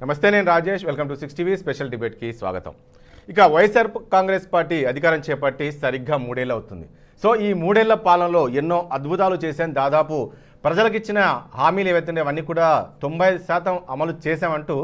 నమస్తే, నేను Rajesh. Welcome to 6 special డిబేట్కి స్వాగతం. ఇక వైఎస్ఆర్ కాంగ్రెస్ పార్టీ అధికారం చేపట్టి సరిగ్గా 3 ఏళ్ళు అవుతుంది. సో ఈ 3 ఏళ్ల పాలనలో ఎన్నో అద్భుతాలు చేశాం. దాదాపు ప్రజలకు ఇచ్చిన హామీలు ఏవైతే అవన్నీ కూడా 95% అమలు చేశామంటూ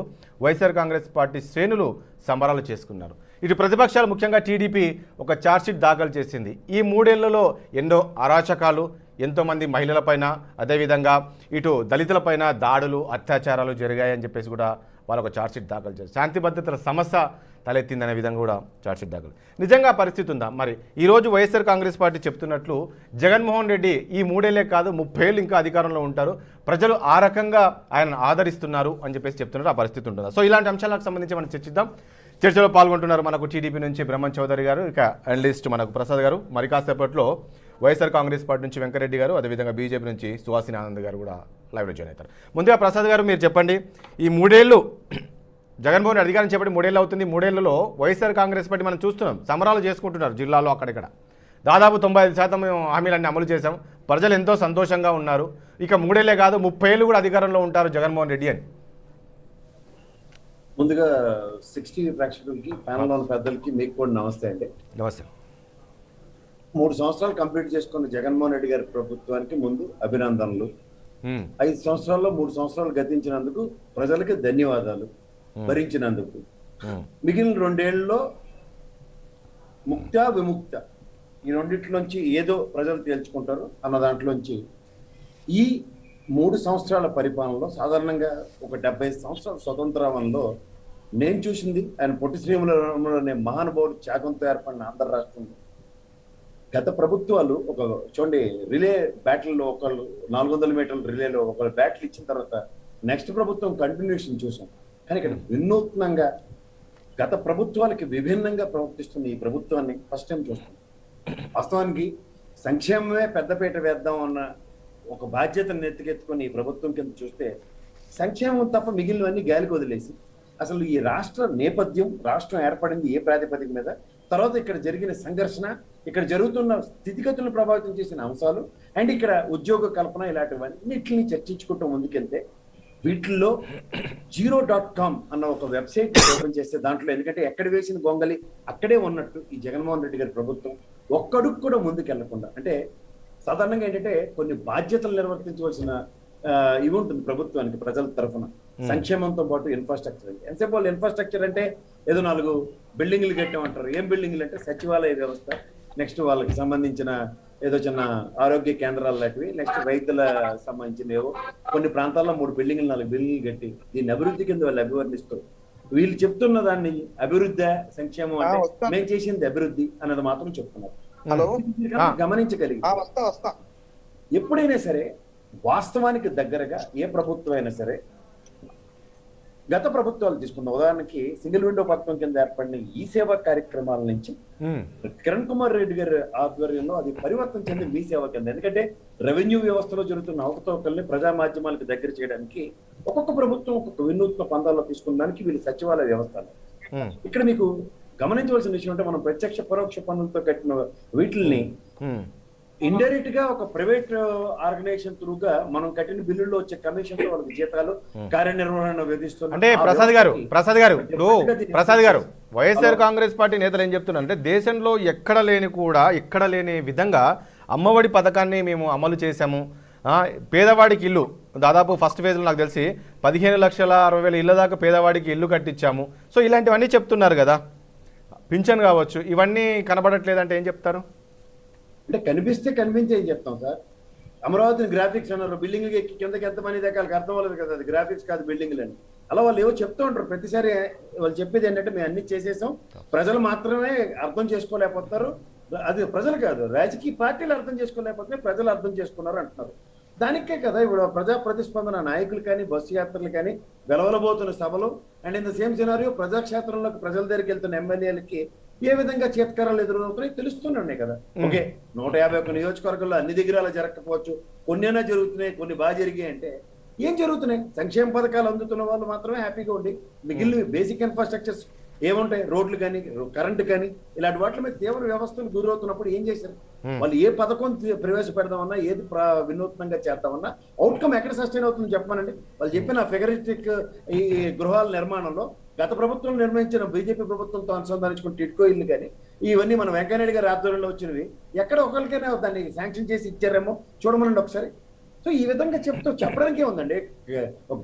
వైఎస్ఆర్ కాంగ్రెస్ పార్టీ శ్రేణులు సంబరాలు చేసుకున్నారు. ఇటు ప్రతిపక్షాలు ముఖ్యంగా టీడీపీ ఒక ఛార్జ్షీట్ దాఖలు చేసింది. ఈ 3 ఏళ్లలో ఎన్నో అరాచకాలు, ఎంతోమంది మహిళలపైన, అదేవిధంగా ఇటు దళితులపైన దాడులు, అత్యాచారాలు జరిగాయని చెప్పేసి కూడా వాళ్ళు ఒక ఛార్జ్షీట్ దాఖలు చేశారు. శాంతి భద్రతల సమస్య తలెత్తిందనే విధంగా కూడా ఛార్జ్షీట్ దాఖలు. నిజంగా పరిస్థితి ఉందా? మరి ఈరోజు వైఎస్ఆర్ కాంగ్రెస్ పార్టీ చెప్తున్నట్లు జగన్మోహన్ రెడ్డి ఈ 3 ఏళ్లే కాదు 30 ఏళ్ళు ఇంకా అధికారంలో ఉంటారు, ప్రజలు ఆ రకంగా ఆయనను ఆదరిస్తున్నారు అని చెప్పేసి చెప్తున్నారు. ఆ పరిస్థితి ఉంటుందా? సో ఇలాంటి అంశాలకు సంబంధించి మనం చర్చిద్దాం. చర్చలో పాల్గొంటున్నారు మనకు టీడీపీ నుంచి బ్రహ్మన్ చౌదరి గారు, ఇక అనలిస్ట్ మనకు ప్రసాద్ గారు, మరి కాసేపట్లో వైఎస్ఆర్ కాంగ్రెస్ పార్టీ నుంచి వెంకరెడ్డి గారు, అదేవిధంగా బీజేపీ నుంచి సుహాసిని ఆనంద్ గారు కూడా లైవ్లో జాయిన్ అవుతారు. ముందుగా ప్రసాద్ గారు మీరు చెప్పండి, ఈ 3 ఏళ్ళు జగన్మోహన్ రెడ్డి అధికారం చేపట్టి 3 ఏళ్ళు అవుతుంది. 3 ఏళ్లలో వైఎస్ఆర్ కాంగ్రెస్ పార్టీ మనం చూస్తున్నాం, సమరాలు చేసుకుంటున్నారు జిల్లాలో అక్కడిక్కడ. దాదాపు 95% హామీలన్నీ అమలు చేశాం, ప్రజలు ఎంతో సంతోషంగా ఉన్నారు. ఇక 3 ఏళ్లే కాదు 30 ఏళ్ళు కూడా అధికారంలో ఉంటారు జగన్మోహన్ రెడ్డి అని. ముందుగా 60 ప్రేక్షకులకి, ప్యానల్ ఉన్న పెద్దలకి మీకు కూడా నమస్తే అండి. నమస్తే. 3 సంవత్సరాలు కంప్లీట్ చేసుకున్న జగన్మోహన్ రెడ్డి గారి ప్రభుత్వానికి ముందు అభినందనలు. 5 సంవత్సరాల్లో 3 సంవత్సరాలు గతించినందుకు ప్రజలకి ధన్యవాదాలు భరించినందుకు. మిగిలిన 2 ఏళ్లలో ముక్త విముక్త ఈ రెండిట్లోంచి ఏదో ప్రజలు తేల్చుకుంటారు అన్న దాంట్లోంచి ఈ 3 సంవత్సరాల పరిపాలనలో సాధారణంగా ఒక 75 సంవత్సరాల స్వతంత్రంలో నేను చూసింది ఆయన పొట్టి శ్రీరాములనే మహానుభావుడు త్యాగంతో ఏర్పడిన ఆంధ్ర రాష్ట్రంలో గత ప్రభుత్వాలు ఒక చూడండి, రిలే బ్యాటిల్లో ఒకళ్ళు 400 మీటర్ల రిలేలో ఒకళ్ళు బ్యాటిల్ ఇచ్చిన తర్వాత నెక్స్ట్ ప్రభుత్వం కంటిన్యూషన్ చూసాం. కానీ ఇక్కడ వినూత్నంగా గత ప్రభుత్వాలకి విభిన్నంగా ప్రవర్తిస్తున్న ఈ ప్రభుత్వాన్ని ఫస్ట్ టైం చూస్తాం. వాస్తవానికి సంక్షేమమే పెద్దపీట వేద్దాం అన్న ఒక బాధ్యతను ఎత్తుకెత్తుకొని ఈ ప్రభుత్వం కింద చూస్తే సంక్షేమం తప్ప మిగిలినవన్నీ గాలికి వదిలేసి అసలు ఈ రాష్ట్ర నేపథ్యం, రాష్ట్రం ఏర్పడింది ఏ ప్రాతిపదిక మీద, తర్వాత ఇక్కడ జరిగిన సంఘర్షణ, ఇక్కడ జరుగుతున్న స్థితిగతులను ప్రభావితం చేసిన అంశాలు అండ్ ఇక్కడ ఉద్యోగ కల్పన ఇలాంటివన్నిటిని చర్చించుకుంటూ ముందుకెళ్తే వీటిల్లో zero.com అన్న ఒక వెబ్సైట్ ఓపెన్ చేస్తే దాంట్లో ఎందుకంటే ఎక్కడ వేసిన గొంగలి అక్కడే ఉన్నట్టు ఈ జగన్మోహన్ రెడ్డి గారి ప్రభుత్వం ఒక్కడుగు కూడా ముందుకెళ్లకుండా, అంటే సాధారణంగా ఏంటంటే కొన్ని బాధ్యతలు నిర్వర్తించవలసిన ఇవి ఉంటుంది ప్రభుత్వానికి ప్రజల తరఫున, సంక్షేమంతో పాటు ఇన్ఫ్రాస్ట్రక్చర్. ఎంతసేపు వాళ్ళు ఇన్ఫ్రాస్ట్రక్చర్ అంటే ఏదో 4 బిల్డింగ్లు కట్టామంటారు. ఏం బిల్డింగ్లు అంటే సచివాలయ వ్యవస్థ, నెక్స్ట్ వాళ్ళకి సంబంధించిన ఏదో చిన్న ఆరోగ్య కేంద్రాలు లాంటివి, నెక్స్ట్ రైతుల సంబంధించిన ఏవో కొన్ని ప్రాంతాల్లో 3 బిల్డింగ్లు 4 బిల్డింగ్లు కట్టి దీన్ని అభివృద్ధి కింద వాళ్ళు అభివర్ణిస్తారు. వీళ్ళు చెప్తున్న దాన్ని అభివృద్ధి సంక్షేమం అంటే మేము చేసింది అభివృద్ధి అన్నది మాత్రం చెప్తున్నారు. గమనించగలిగి ఎప్పుడైనా సరే వాస్తవానికి దగ్గరగా ఏ ప్రభుత్వం అయినా సరే, గత ప్రభుత్వాలు తీసుకున్న ఉదాహరణకి సింగిల్ విండో పథకం కింద ఏర్పడిన ఈ సేవా కార్యక్రమాల నుంచి కిరణ్ కుమార్ రెడ్డి గారి ఆధ్వర్యంలో అది పరివర్తన చెంది మీ సేవ కింద, ఎందుకంటే రెవెన్యూ వ్యవస్థలో జరుగుతున్న అవకతవకల్ని ప్రజా మాధ్యమాలకు దగ్గర చేయడానికి ఒక్కొక్క ప్రభుత్వం ఒక్కొక్క వినూత్న పందాల్లో తీసుకున్నానికి వీళ్ళు సచివాలయ వ్యవస్థలు. ఇక్కడ మీకు గమనించవలసిన విషయం అంటే మనం ప్రత్యక్ష పరోక్ష పన్నులతో కట్టిన వీటిల్ని ఇండైరెక్ట్ గా ఒక ప్రైవేట్ ఆర్గనైజేషన్ త్రూగా మనం కట్టిన బిల్లుల్లో వచ్చే కమిషన్ వాళ్ళకి జీతాలు కార్యనిర్వహణ విధిస్తున్నారు. అంటే ప్రసాద్ గారు వైఎస్ఆర్ కాంగ్రెస్ పార్టీ నేతలు ఏం చెప్తున్నారు అంటే దేశంలో ఎక్కడ లేని విధంగా అమ్మఒడి పథకాన్ని మేము అమలు చేశాము, పేదవాడికి ఇల్లు దాదాపు ఫస్ట్ ఫేజ్లో నాకు తెలిసి 15,60,000 ఇళ్ళ దాకా పేదవాడికి ఇల్లు కట్టించాము. సో ఇలాంటివన్నీ చెప్తున్నారు కదా, పింఛన్ కావచ్చు, ఇవన్నీ కనబడట్లేదంటే ఏం చెప్తారు? అంటే కనిపిస్తే కనిపించే ఏం చెప్తాం సార్. అమరావతిని గ్రాఫిక్స్ అన్నారు, బిల్డింగ్ ఎక్కి కిందకి ఎంతమంది దగ్గర అర్థం అవ్వలేదు కదా, అది గ్రాఫిక్స్ కాదు బిల్డింగ్లు అని. అలా వాళ్ళు ఏవో చెప్తూ ఉంటారు ప్రతిసారి. వాళ్ళు చెప్పేది ఏంటంటే మేము అన్ని చేసేసాం, ప్రజలు మాత్రమే అర్థం చేసుకోలేకపోతారు. అది ప్రజలు కాదు, రాజకీయ పార్టీలు అర్థం చేసుకోలేకపోతే ప్రజలు అర్థం చేసుకున్నారు అంటున్నారు. దానికే కదా ఇప్పుడు ప్రజా ప్రతిస్పందన నాయకులు కానీ, బస్సు యాత్రలు కానీ, వెలవలబోతున్న సభలు and in the same scenario ప్రజాక్షేత్రంలోకి ప్రజల దగ్గరికి వెళ్తున్న ఎమ్మెల్యేలకి ఏ విధంగా చేత్కారాలు ఎదురవుతున్నాయి తెలుస్తూనే ఉన్నాయి కదా. ఓకే, 151 నియోజకవర్గాల్లో అన్ని దగ్గర అలా జరగకపోవచ్చు, కొన్నైనా జరుగుతున్నాయి, కొన్ని బాగా జరిగాయి. అంటే ఏం జరుగుతున్నాయి? సంక్షేమ పథకాలు అందుతున్న వాళ్ళు మాత్రమే హ్యాపీగా ఉండి మిగిలిన బేసిక్ ఇన్ఫ్రాస్ట్రక్చర్స్ ఏముంటాయి? రోడ్లు కానీ, కరెంటు కానీ, ఇలాంటి వాటి మీద తీవ్ర వ్యవస్థలు గురవుతున్నప్పుడు ఏం చేశారు? వాళ్ళు ఏ పథకం ప్రవేశపెడదామన్నా, ఏది వినూత్నంగా చేద్దామన్నా అవుట్కమ్ ఎక్కడ సస్టైన్ అవుతుందో చెప్పమనండి. వాళ్ళు చెప్పిన ఫిగరిస్టిక్ ఈ గృహాల నిర్మాణంలో గత ప్రభుత్వం నిర్మించిన బీజేపీ ప్రభుత్వంతో అనుసంధానించుకున్న టిడ్కో ఇల్లు కానీ ఇవన్నీ మన వెంకయ్యనాయుడు గారి ఆధ్వర్యంలో వచ్చినవి ఎక్కడ ఒకరికైనా దాన్ని శాంక్షన్ చేసి ఇచ్చారేమో చూడమనండి ఒకసారి. సో ఈ విధంగా చెప్పడానికే ఉందండి.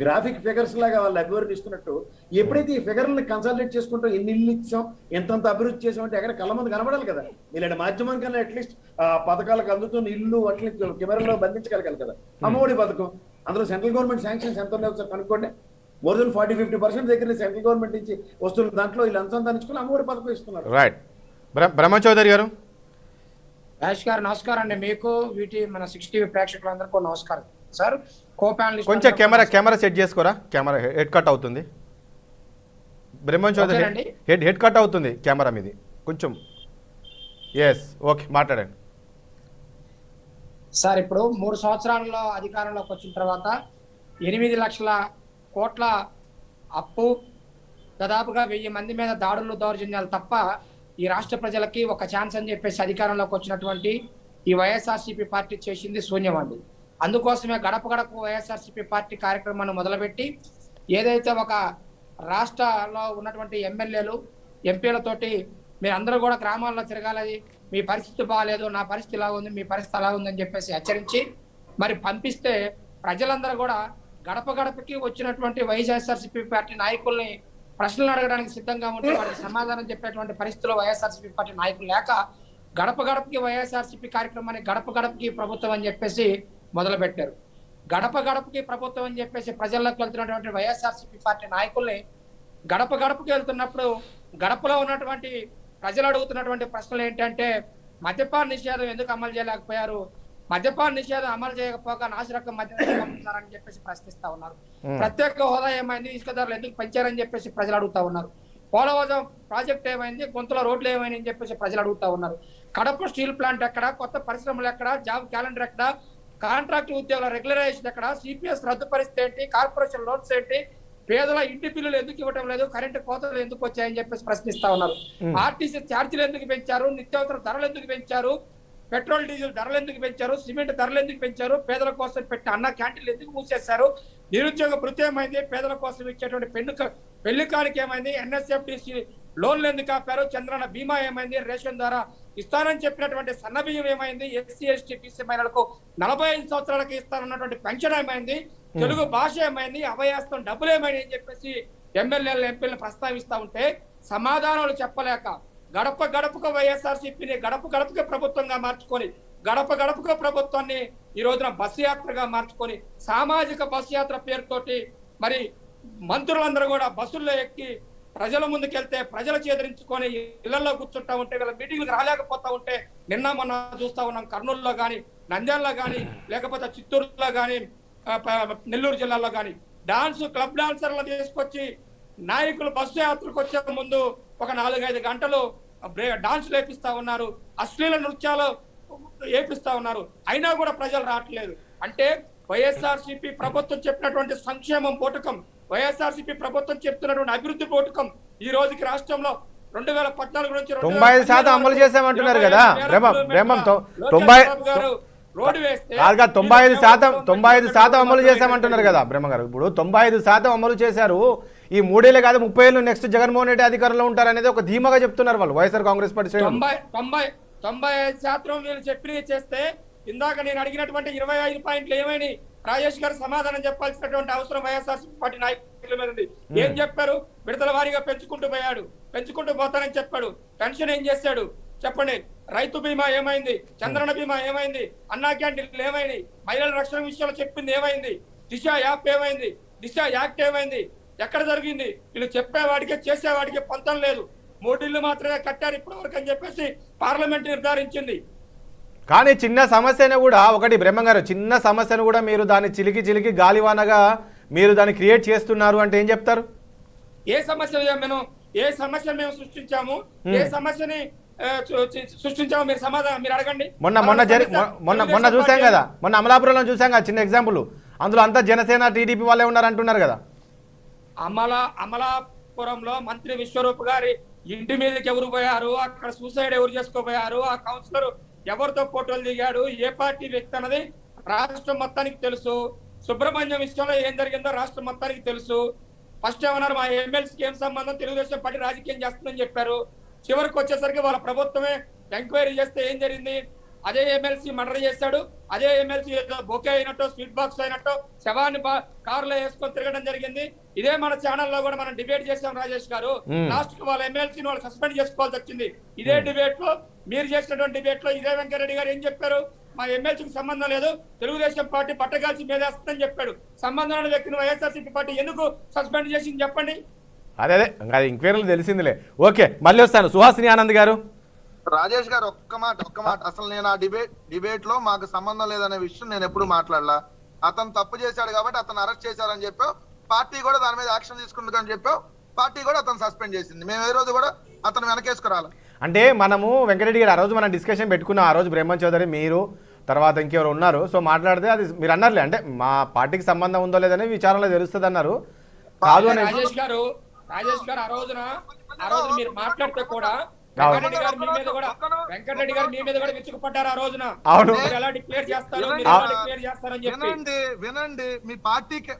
గ్రాఫిక్ ఫిగర్స్ లాగా వాళ్ళు అభివృద్ధిస్తున్నట్టు ఎప్పుడైతే ఈ ఫిగర్ని కన్సల్టేట్ చేసుకుంటూ ఎన్ని ఇల్లు ఇచ్చాం, ఎంతంత అభివృద్ధి చేసాం అంటే ఎక్కడ కళ్ళ మంది కనబడాలి కదా. ఇలాంటి మాధ్యమం కన్నా అట్లీస్ట్ ఆ పథకాలకు అందుతున్న ఇల్లు అట్లీస్ట్ కెమెరాలో బంధించగలగాలి కదా. అమ్మఒడి పథకం, అందులో సెంట్రల్ గవర్నమెంట్ శాంక్షన్స్ ఎంత ఉన్నాయో ఒకసారి కనుక్కోండి. మోర్ దెన్ 40-50% దగ్గర సెంట్రల్ గవర్నమెంట్ నుంచి వస్తున్న దాంట్లో వీళ్ళు అనుసంధానించుకుని అమ్మఒడి పథకం ఇస్తున్నారు. రైట్. బ్రహ్మ చౌదరి గారు. రాజ్ గారు నమస్కారం అండి. మీకు వీటి మన 60 టీవీ ప్రేక్షకులందరికీ నమస్కారం సార్. కో ప్యానలిస్ట్ కొంచెం కెమెరా సెట్ చేసుకోరా, కెమెరా హెడ్ కట్ అవుతుంది. బ్రహ్మ చౌదరి హెడ్ కట్ అవుతుంది కెమెరా మీది కొంచెం. ఎస్, ఓకే, మాట్లాడండి సార్. ఇప్పుడు 3 సంవత్సరాల్లో అధికారంలోకి వచ్చిన తర్వాత 8 లక్షల కోట్ల అప్పు, దాదాపుగా 1000 మంది మీద దాడులు దౌర్జన్యాలు తప్ప ఈ రాష్ట్ర ప్రజలకి ఒక ఛాన్స్ అని చెప్పేసి అధికారంలోకి వచ్చినటువంటి ఈ వైఎస్ఆర్సీపీ పార్టీ చేసింది శూన్యమండి. అందుకోసమే గడప గడప వైఎస్ఆర్సీపీ పార్టీ కార్యక్రమాన్ని మొదలుపెట్టి ఏదైతే ఒక రాష్ట్రంలో ఉన్నటువంటి ఎమ్మెల్యేలు ఎంపీలతోటి మీరందరూ కూడా గ్రామాల్లో తిరగాలి, మీ పరిస్థితి బాగాలేదు, నా పరిస్థితి ఇలా ఉంది, మీ పరిస్థితి అలా ఉందని చెప్పేసి హెచ్చరించి మరి పంపిస్తే ప్రజలందరూ కూడా గడప గడపకి వచ్చినటువంటి వైఎస్ఆర్సీపీ పార్టీ నాయకుల్ని ప్రశ్నలు అడగడానికి సిద్ధంగా ఉంటే వారికి సమాధానం చెప్పేటువంటి పరిస్థితుల్లో వైఎస్ఆర్సీపీ పార్టీ నాయకులు లేక గడప గడపకి వైఎస్ఆర్సీపీ కార్యక్రమాన్ని గడప గడపకి ప్రభుత్వం అని చెప్పేసి మొదలు పెట్టారు. గడప గడపకి ప్రభుత్వం అని చెప్పేసి ప్రజల్లోకి వెళ్తున్నటువంటి వైఎస్ఆర్సీపీ పార్టీ నాయకుల్ని గడప గడపకి వెళ్తున్నప్పుడు గడపలో ఉన్నటువంటి ప్రజలు అడుగుతున్నటువంటి ప్రశ్నలు ఏంటంటే, మద్యపాన నిషేధం ఎందుకు అమలు చేయలేకపోయారు, మద్యపాన నిషేధం అమలు చేయకపోగా నాసిరకం మద్యం పంపుతున్నారని చెప్పేసి ప్రశ్నిస్తా ఉన్నారు. ప్రత్యేక హోదా ఏమైంది, ఇసుక ధరలు ఎందుకు పెంచారని చెప్పేసి ప్రజలు అడుగుతా ఉన్నారు. పోలవరం ప్రాజెక్ట్ ఏమైంది, గుంతల రోడ్లు ఏమైంది అని చెప్పేసి ప్రజలు అడుగుతా ఉన్నారు. కడప స్టీల్ ప్లాంట్ ఎక్కడ, కొత్త పరిశ్రమలు ఎక్కడ, జాబ్ క్యాలెండర్ ఎక్కడ, కాంట్రాక్ట్ ఉద్యోగుల రెగ్యులరైజేషన్ ఎక్కడ, సిపిఎస్ రద్దు పరిస్థితి ఏంటి, కార్పొరేషన్ లోన్స్ ఏంటి, పేదల ఇంటి బిల్లులు ఎందుకు ఇవ్వటం లేదు, కరెంటు కోతలు ఎందుకు వచ్చాయని చెప్పేసి ప్రశ్నిస్తా ఉన్నారు. ఆర్టీసీ ఛార్జీలు ఎందుకు పెంచారు, నిత్యావసర ధరలు ఎందుకు పెంచారు, పెట్రోల్ డీజిల్ ధరలు ఎందుకు పెంచారు, సిమెంట్ ధరలు ఎందుకు పెంచారు, పేదల కోసం పెట్టిన అన్న క్యాంటీన్లు ఎందుకు మూసేశారు, నిరుద్యోగ భృతి ఏమైంది, పేదల కోసం ఇచ్చేటువంటి పెళ్లి కానుక ఏమైంది, ఎన్ఎస్ఎఫ్డిసి లోన్లు ఎందుకు ఆపారు, చంద్రన్న బీమా ఏమైంది, రేషన్ ద్వారా ఇస్తానని చెప్పినటువంటి సన్న బియ్యం ఏమైంది, ఎస్సీ ఎస్టీ బీసీ మహిళలకు 45 సంవత్సరాలకి ఇస్తానన్నటువంటి పెన్షన్ ఏమైంది, తెలుగు భాష ఏమైంది, అభయాస్తం డబ్బులు ఏమైంది అని చెప్పేసి ఎమ్మెల్యేలు ఎంపీలను ప్రస్తావిస్తా ఉంటే సమాధానాలు చెప్పలేక గడప గడపకు వైఎస్ఆర్సీపీని గడప గడపకు ప్రభుత్వంగా మార్చుకొని గడప గడపకు ప్రభుత్వాన్ని ఈ రోజున బస్సు యాత్రగా మార్చుకొని సామాజిక బస్సు యాత్ర పేరుతోటి మరి మంత్రులందరూ కూడా బస్సుల్లో ఎక్కి ప్రజల ముందుకెళ్తే ప్రజలు చేదరించుకొని ఇళ్లలో కూర్చుంటా ఉంటే వీళ్ళ మీటింగ్లకు రాలేకపోతా ఉంటే నిన్న మొన్న చూస్తా ఉన్నాం. కర్నూలులో కానీ, నంద్యాలలో కానీ, లేకపోతే చిత్తూరులో కానీ, నెల్లూరు జిల్లాలో కానీ క్లబ్ డాన్సర్లను తీసుకొచ్చి నాయకులు బస్సు యాత్రకు వచ్చే ముందు ఒక 4-5 గంటలు డాన్సులు వేపిస్తా ఉన్నారు, అశ్లీల నృత్యాలు వేపిస్తా ఉన్నారు. అయినా కూడా ప్రజలు రావట్లేదు. అంటే వైఎస్ఆర్సీపీ ప్రభుత్వం చెప్పినటువంటి సంక్షేమం పోటకం, వైఎస్ఆర్సీపీ ప్రభుత్వం చెప్తున్నటువంటి అభివృద్ధి పోటకం ఈ రోజుకి రాష్ట్రంలో 2014 నుంచి 95% అమలు చేసామంటున్నారు కదా. రోడ్డు వేస్తే 95% అమలు చేశామంటున్నారు కదా బ్రహ్మ గారు. ఇప్పుడు 95% అమలు చేశారు. ఈ 3 ఏళ్ళు కాదు 30 ఏళ్ళు నెక్స్ట్ జగన్మోహన్ రెడ్డి అధికారంలో ఉంటారనేది ఒక ధీమాగా చెప్తున్నారు వాళ్ళు వైఎస్ఆర్ కాంగ్రెస్ పార్టీ. 95% వీళ్ళు చెప్పినవి చేస్తే ఇందాక నేను అడిగినటువంటి 25 పాయింట్లు ఏమైనా రాజేష్ గారు సమాధానం చెప్పాల్సినటువంటి అవసరం వైఎస్ఆర్సీపీ పార్టీ నాయకుల మీద ఉంది. ఏం చెప్పారు? విడతల వారీగా పెంచుకుంటూ పోయాడు, పెంచుకుంటూ పోతానని చెప్పాడు. పెన్షన్ ఏం చేశాడు చెప్పండి? రైతు బీమా ఏమైంది, చంద్రన్న బీమా ఏమైంది, అన్నా క్యాంటీన్లు ఏమైంది, మహిళల రక్షణ విషయంలో చెప్పింది ఏమైంది, దిశ యాప్ ఏమైంది, దిశ యాక్ట్ ఏమైంది, ఎక్కడ జరిగింది? వీళ్ళు చెప్పేవాడికే చేసేవాడికే పొంతం లేదు. 3 ఇళ్ళు మాత్రమే కట్టారు ఇప్పటి వరకు అని చెప్పేసి పార్లమెంట్ నిర్ధారించింది. కానీ చిన్న సమస్యను కూడా ఒకటి బ్రహ్మంగారు, చిన్న సమస్యను కూడా మీరు దాన్ని చిలికి గాలివానగా మీరు దాన్ని క్రియేట్ చేస్తున్నారు అంటే ఏం చెప్తారు? ఏ సమస్య మేము సృష్టించాము, ఏ సమస్యని సృష్టించాము మీరు సమాధానం మీరు అడగండి. మొన్న చూసాం కదా, మొన్న అమలాపురంలో చూసాం కదా చిన్న ఎగ్జాంపుల్. అందులో అంతా జనసేన టీడీపీ వాళ్ళే ఉన్నారు అంటున్నారు కదా. అనంతపురంలో మంత్రి విశ్వరూప్ గారి ఇంటి మీదకి ఎవరు పోయారు, అక్కడ సూసైడ్ ఎవరు చేసుకోపోయారు, ఆ కౌన్సిలర్ ఎవరితో ఫోటోలు దిగాడు, ఏ పార్టీ వ్యక్తి అన్నది రాష్ట్రం మొత్తానికి తెలుసు. సుబ్రహ్మణ్యం విషయంలో ఏం జరిగిందో రాష్ట్రం మొత్తానికి తెలుసు. ఫస్ట్ ఏమన్నారు, మా ఎమ్మెల్సీకి ఏం సంబంధం, తెలుగుదేశం పార్టీ రాజకీయం చేస్తుందని చెప్పారు. చివరికి వచ్చేసరికి వాళ్ళ ప్రభుత్వమే ఎంక్వైరీ చేస్తే ఏం జరిగింది, అదే ఎమ్మెల్సీ మర్డర్ చేశాడు, అదే ఎమ్మెల్సీ బొకే అయినట్టు స్వీట్ బాక్స్ అయినట్టు శవాన్ని కారులో వేసుకొని తిరగడం జరిగింది. ఇదే మన ఛానల్లో కూడా మనం డిబేట్ చేసాం రాజేష్ గారు. లాస్ట్ కి వాళ్ళ ఎమ్మెల్సీని వాళ్ళు సస్పెండ్ చేసుకోవాల్సి వచ్చింది. ఇదే డిబేట్ లో, మీరు చేసినటువంటి డిబేట్ లో ఇదే వెంకరెడ్డి గారు ఏం చెప్పారు, మా ఎమ్మెల్సీకి సంబంధం లేదు, తెలుగుదేశం పార్టీ పట్టగాల్సి మీదేస్తుందని చెప్పాడు. సంబంధం ఉన్న వ్యక్తిని వైఎస్ఆర్సీపీ పార్టీ ఎందుకు సస్పెండ్ చేసింది చెప్పండి. అదే అది ఎంక్వైరీలు తెలిసిందిలే. ఓకే, మళ్ళీ వస్తాను. సుహాసిని ఆనంద్ గారు. రాజేష్ గారు ఒక్క మాట అసలు నేను ఆ డిబేట్ లో మాకు సంబంధం లేదనే విషయం నేను ఎప్పుడు మాట్లాడలా. అతను తప్పు చేశాడు కాబట్టి అతను అరెస్ట్ చేశారని చెప్పావు, పార్టీ కూడా దాని మీద యాక్షన్ తీసుకుంటుందని చెప్పావు, పార్టీ కూడా అతను సస్పెండ్ చేసింది. మేము ఏ రోజు కూడా అతను వెనకేసుకురాలి. అంటే మనము వెంకటరెడ్డి గారు ఆ రోజు మనం డిస్కషన్ పెట్టుకున్నాం. ఆ రోజు బ్రహ్మన్ చౌదరి, మీరు, తర్వాత ఇంకెవరు ఉన్నారు. సో మాట్లాడితే అది మీరు అన్నారులే, అంటే మా పార్టీకి సంబంధం ఉందో లేదని విచారణలో తెలుస్తుంది అన్నారు. కాదు అని రాజేష్ గారు ఆ రోజు మీరు మాట్లాడితే కూడా వెంకటరెడ్డి గారు మీ మీద కూడా విచ్చుకుపడ్డారు. ఆ రోజున ఎలా డిక్లేర్ చేస్తారు, వినండి, మీ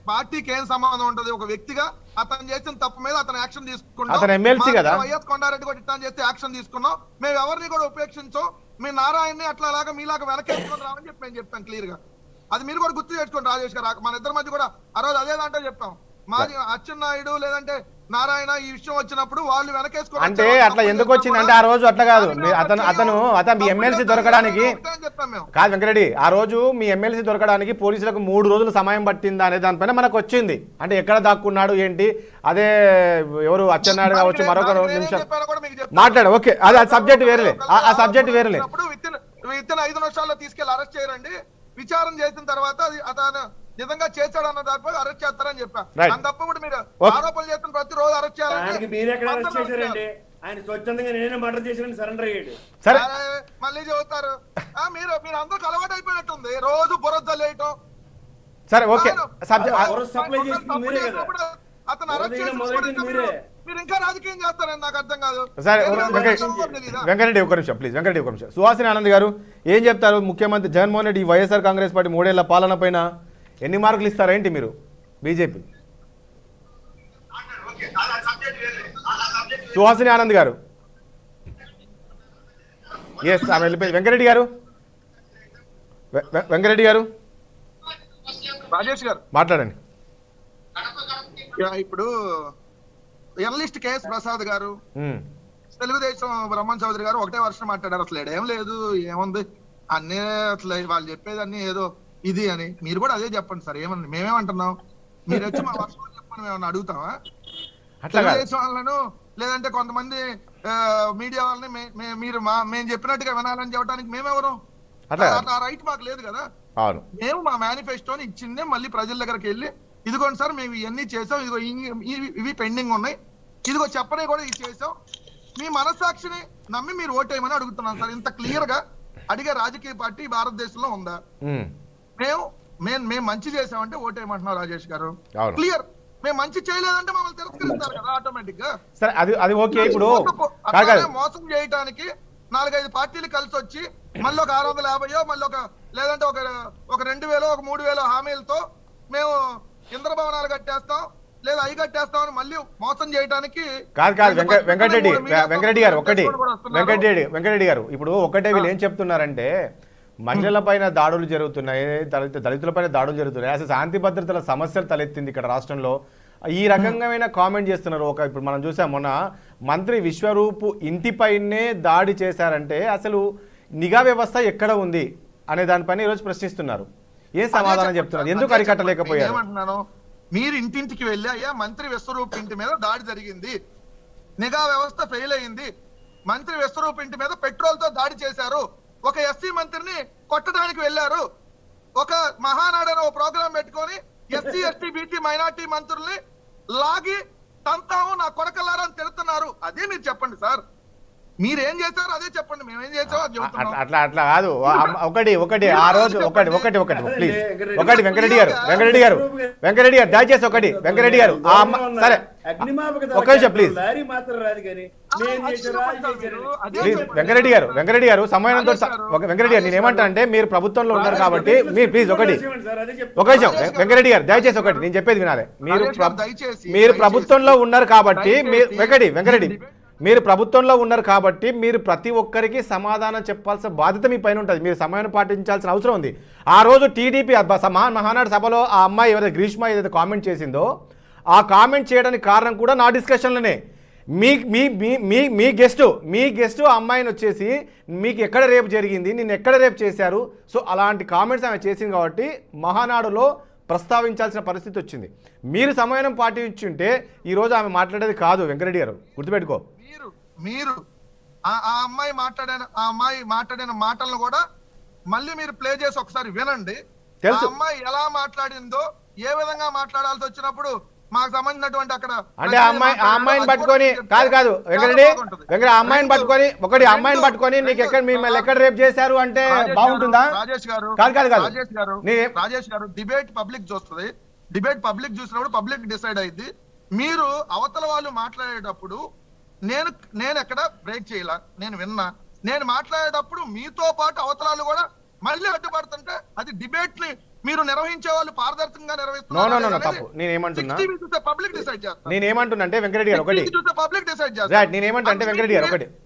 పార్టీకి ఏం సంబంధం ఉంటది? ఒక వ్యక్తిగా అతను చేసిన తప్పు మీద అతను యాక్షన్ తీసుకున్నాం. అతను ఎమ్మెల్సీ కదా. వైఎస్ కొండారెడ్డి కూడా ఇట్లా చేస్తే యాక్షన్ తీసుకున్నాం. మేము ఎవరిని కూడా ఉపేక్షించాం. మీ నారాయణని అట్లాగా మీలాగా వెనకేసుకొని రావని చెప్పి మేము చెప్తాం క్లియర్ గా. అది మీరు కూడా గుర్తు తెచ్చుకోండి రాజేష్ గారు. మన ఇద్దరి మధ్య కూడా ఆ రోజు అదే దాంట్లో చెప్తాం. మాది అచ్చెన్నాయుడు లేదంటే నారాయణ ఈ విషయం వచ్చినప్పుడు వాళ్ళు వెనకేసుకొని, అంటే అట్లా ఎందుకు వచ్చింది అంటే ఆ రోజు అట్లా కాదు. అతను మీ ఎమ్మెల్సీ దొరకడానికి కాదు వెంకరెడ్డి, ఆ రోజు మీ ఎమ్మెల్సీ దొరకడానికి పోలీసులకు 3 రోజులు సమయం పట్టిందా అనే దానిపైన మనకు వచ్చింది. అంటే ఎక్కడ దాక్కున్నాడు ఏంటి, అదే ఎవరు అచ్చెన్నాయుడు కావచ్చు, మరొక 2 నిమిషాలు మాట్లాడు. ఓకే, అది సబ్జెక్ట్ వేరేలే, ఆ సబ్జెక్ట్ వేరేలే. విత్ 5 నిమిషాల్లో తీసుకెళ్లి అరెస్ట్ చేయరండి. విచారణ చేసిన తర్వాత అతను నిజంగా చేశాడు అన్న దానిపై అరెస్ట్ చేస్తారని చెప్పారు. తప్పకుండా మీరు ఆరోపణలు చేస్తున్న ప్రతి రోజు అరెస్ట్ చేయాలి. ఆయన స్వచ్ఛందంగా నేనే మర్డర్ చేసిన సరెండర్ అయ్యాడు. సరే మళ్ళీ చెబుతారు. మీరు అందరికి అలవాటు అయిపోయినట్టుంది రోజు బురద లేయటం. సరే ఓకే, అతను అరెస్ట్ చేసిన మీరు ఇంకా రాజకీయం చేస్తారని నాకు అర్థం కాదు. సరే వెంకరెడ్డి ఒక నిమిషం ప్లీజ్. వెంకరెడ్డి ఒక నిమిషం. సుహాసిని ఆనంద్ గారు ఏం చెప్తారు? ముఖ్యమంత్రి జగన్మోహన్ రెడ్డి వైఎస్ఆర్ కాంగ్రెస్ పార్టీ 3 ఏళ్ల పాలన పైన ఎన్ని మార్కులు ఇస్తారేంటి మీరు బీజేపీ? సుహాసిని ఆనంద్ గారు. ఎస్, ఆమె వెళ్ళిపోయింది. వెంకరెడ్డి గారు, వెంకరెడ్డి గారు రాజేష్ గారు మాట్లాడండి. ఇప్పుడు జర్నలిస్ట్ కేఎస్ ప్రసాద్ గారు, తెలుగుదేశం బ్రహ్మన్ చౌదరి గారు ఒకటే వర్షం మాట్లాడారు. అసలు ఏం లేదు, ఏముంది అన్నీ అసలు వాళ్ళు చెప్పేది అన్ని ఏదో ఇది అని. మీరు కూడా అదే చెప్పండి సార్. ఏమన్నా మేమేమంటున్నాం? మీరు వచ్చి మా వర్షం చెప్పండి మేమన్నా అడుగుతామా? తెలుగుదేశం వాళ్ళను లేదంటే కొంతమంది మీడియా వాళ్ళని మేము చెప్పినట్టుగా వినాలని చెప్పడానికి మేమెవరు? ఆ రైట్ మాకు లేదు కదా. మేము మా మేనిఫెస్టోని ఇచ్చిందే మళ్ళీ ప్రజల దగ్గరికి వెళ్ళి ఇదిగోండి సార్ మేము ఇవన్నీ చేసాం, ఇదిగో ఇవి పెండింగ్ ఉన్నాయి, ఇదిగో చెప్పనే కూడా ఇది చేసాం, మీ మనస్సాక్షిని నమ్మి మీరు ఓటేయమని అడుగుతున్నాం సార్. ఇంత క్లియర్ గా అడిగే రాజకీయ పార్టీ భారతదేశంలో ఉందా? మేము మంచి చేసామంటే ఓటేయమంటున్నాం రాజేష్ గారు. క్లియర్. మేము మంచి చేయలేదంటే మమ్మల్ని తిరస్కరిస్తారు కదా ఆటోమేటిక్ గా. మోసం చేయడానికి 4-5 పార్టీలు కలిసి వచ్చి మళ్ళీ ఒక 650 మళ్ళీ లేదంటే ఒక 2000 ఒక 3000 హామీలతో మేము ఇంద్రభవనాలు కట్టేస్తాం లేదా అవి కట్టేస్తామని మళ్ళీ మోసం చేయడానికి కాదు. వెంకటరెడ్డి గారు ఇప్పుడు ఒకటే వీళ్ళు ఏం చెప్తున్నారంటే మహిళల పైన దాడులు జరుగుతున్నాయి, దళితుల పైన దాడులు జరుగుతున్నాయి, అసలు శాంతి భద్రతల సమస్యలు తలెత్తింది ఇక్కడ రాష్ట్రంలో. ఈ రకంగా కామెంట్ చేస్తున్నారు. ఇప్పుడు మనం చూసాం మొన్న మంత్రి విశ్వరూప్ ఇంటిపైనే దాడి చేశారంటే అసలు నిఘా వ్యవస్థ ఎక్కడ ఉంది అనే దానిపైన ఈరోజు ప్రశ్నిస్తున్నారు. ఏం సమాధానం చెప్తున్నారు? ఎందుకు అరికట్టలేకపోయారు? మీరు ఇంటింటికి వెళ్ళి అయ్యా మంత్రి విశ్వరూప్ ఇంటి మీద దాడి జరిగింది, నిఘా వ్యవస్థ ఫెయిల్ అయింది, మంత్రి విశ్వరూప్ ఇంటి మీద పెట్రోల్ తో దాడి చేశారు, ఒక ఎస్సీ మంత్రిని కొట్టడానికి వెళ్ళారు, ఒక మహానాడని ఒక ప్రోగ్రాం పెట్టుకొని ఎస్సీ ఎస్టీ బీసీ మైనార్టీ మంత్రుల్ని లాగి తంతాము నా కొడకలారని తిడుతున్నారు. అదే మీరు చెప్పండి సార్. మీరేం చేశారో అదే చెప్పండి, మేమేం చేసామో అది చెబుతున్నాం. అట్లా అట్లా కాదు. ఒకటి ఆ రోజు ఒకటి ప్లీజ్ ఒకటి వెంకరెడ్డి గారు దయచేసి ఒకటి వెంకరెడ్డి గారు ఆ అమ్మ సరే ఒక్క నిమిషం ప్లీజ్ ప్లీజ్ వెంకరెడ్డి గారు సమయంతో వెంకరెడ్డి గారు నేను ఏమంటా అంటే మీరు ప్రభుత్వంలో ఉన్నారు కాబట్టి మీరు ప్లీజ్ ఒక నిమిషం వెంకరెడ్డి గారు దయచేసి ఒకటి నేను చెప్పేది వినాలి. మీరు ప్రభుత్వంలో ఉన్నారు కాబట్టి వెంకరెడ్డి మీరు ప్రభుత్వంలో ఉన్నారు కాబట్టి మీరు ప్రతి ఒక్కరికి సమాధానం చెప్పాల్సిన బాధ్యత మీ పైన ఉంటుంది. మీరు సమయాన్ని పాటించాల్సిన అవసరం ఉంది. ఆ రోజు టీడీపీ మహానాడు సభలో ఆ అమ్మాయి ఏదైతే గ్రీష్మ ఏదైతే కామెంట్ చేసిందో ఆ కామెంట్ చేయడానికి కారణం కూడా నా డిస్కషన్లోనే. మీ గెస్ట్ ఆ అమ్మాయిని వచ్చేసి మీకు ఎక్కడ రేపు జరిగింది, నిన్ను ఎక్కడ రేపు చేశారు, సో అలాంటి కామెంట్స్ ఆమె చేసింది కాబట్టి మహానాడులో ప్రస్తావించాల్సిన పరిస్థితి వచ్చింది. మీరు సమయం పాటించుంటే ఈరోజు ఆమె మాట్లాడేది కాదు. వెంకరెడ్డి గారు గుర్తుపెట్టుకో. మీరు ఆ అమ్మాయి మాట్లాడిన మాటలను కూడా మళ్ళీ మీరు ప్లే చేసి ఒకసారి వినండి. ఆ అమ్మాయి ఎలా మాట్లాడిందో, ఏ విధంగా మాట్లాడాల్సి వచ్చినప్పుడు మాకు సంబంధించినటువంటి అక్కడ అంటే ఆ అమ్మాయిని పట్టుకొని కాదు వెంకరెడ్డి ఆ అమ్మాయిని పట్టుకొని నీకు ఎక్కడ మిమ్మల్ని ఎక్కడ రేపు చేశారు అంటే బాగుంటుందా? రాజేష్ గారు డిబేట్ పబ్లిక్ చూస్తుంది. డిబేట్ పబ్లిక్ చూసినప్పుడు పబ్లిక్ డిసైడ్ అయింది. మీరు అవతల వాళ్ళు మాట్లాడేటప్పుడు నేను ఎక్కడ బ్రేక్ చేయాల, నేను విన్నా. నేను మాట్లాడేటప్పుడు మీతో పాటు అవతలాలు కూడా మళ్ళీ అడ్డుపడుతుంటే అది డిబేట్ ని మీరు నిర్వహించే వాళ్ళు పారదర్శకంగా నిర్వహిస్తున్నారు. తప్పు. నేనేమంటున్నా అంటే వెంకరెడ్డి గారు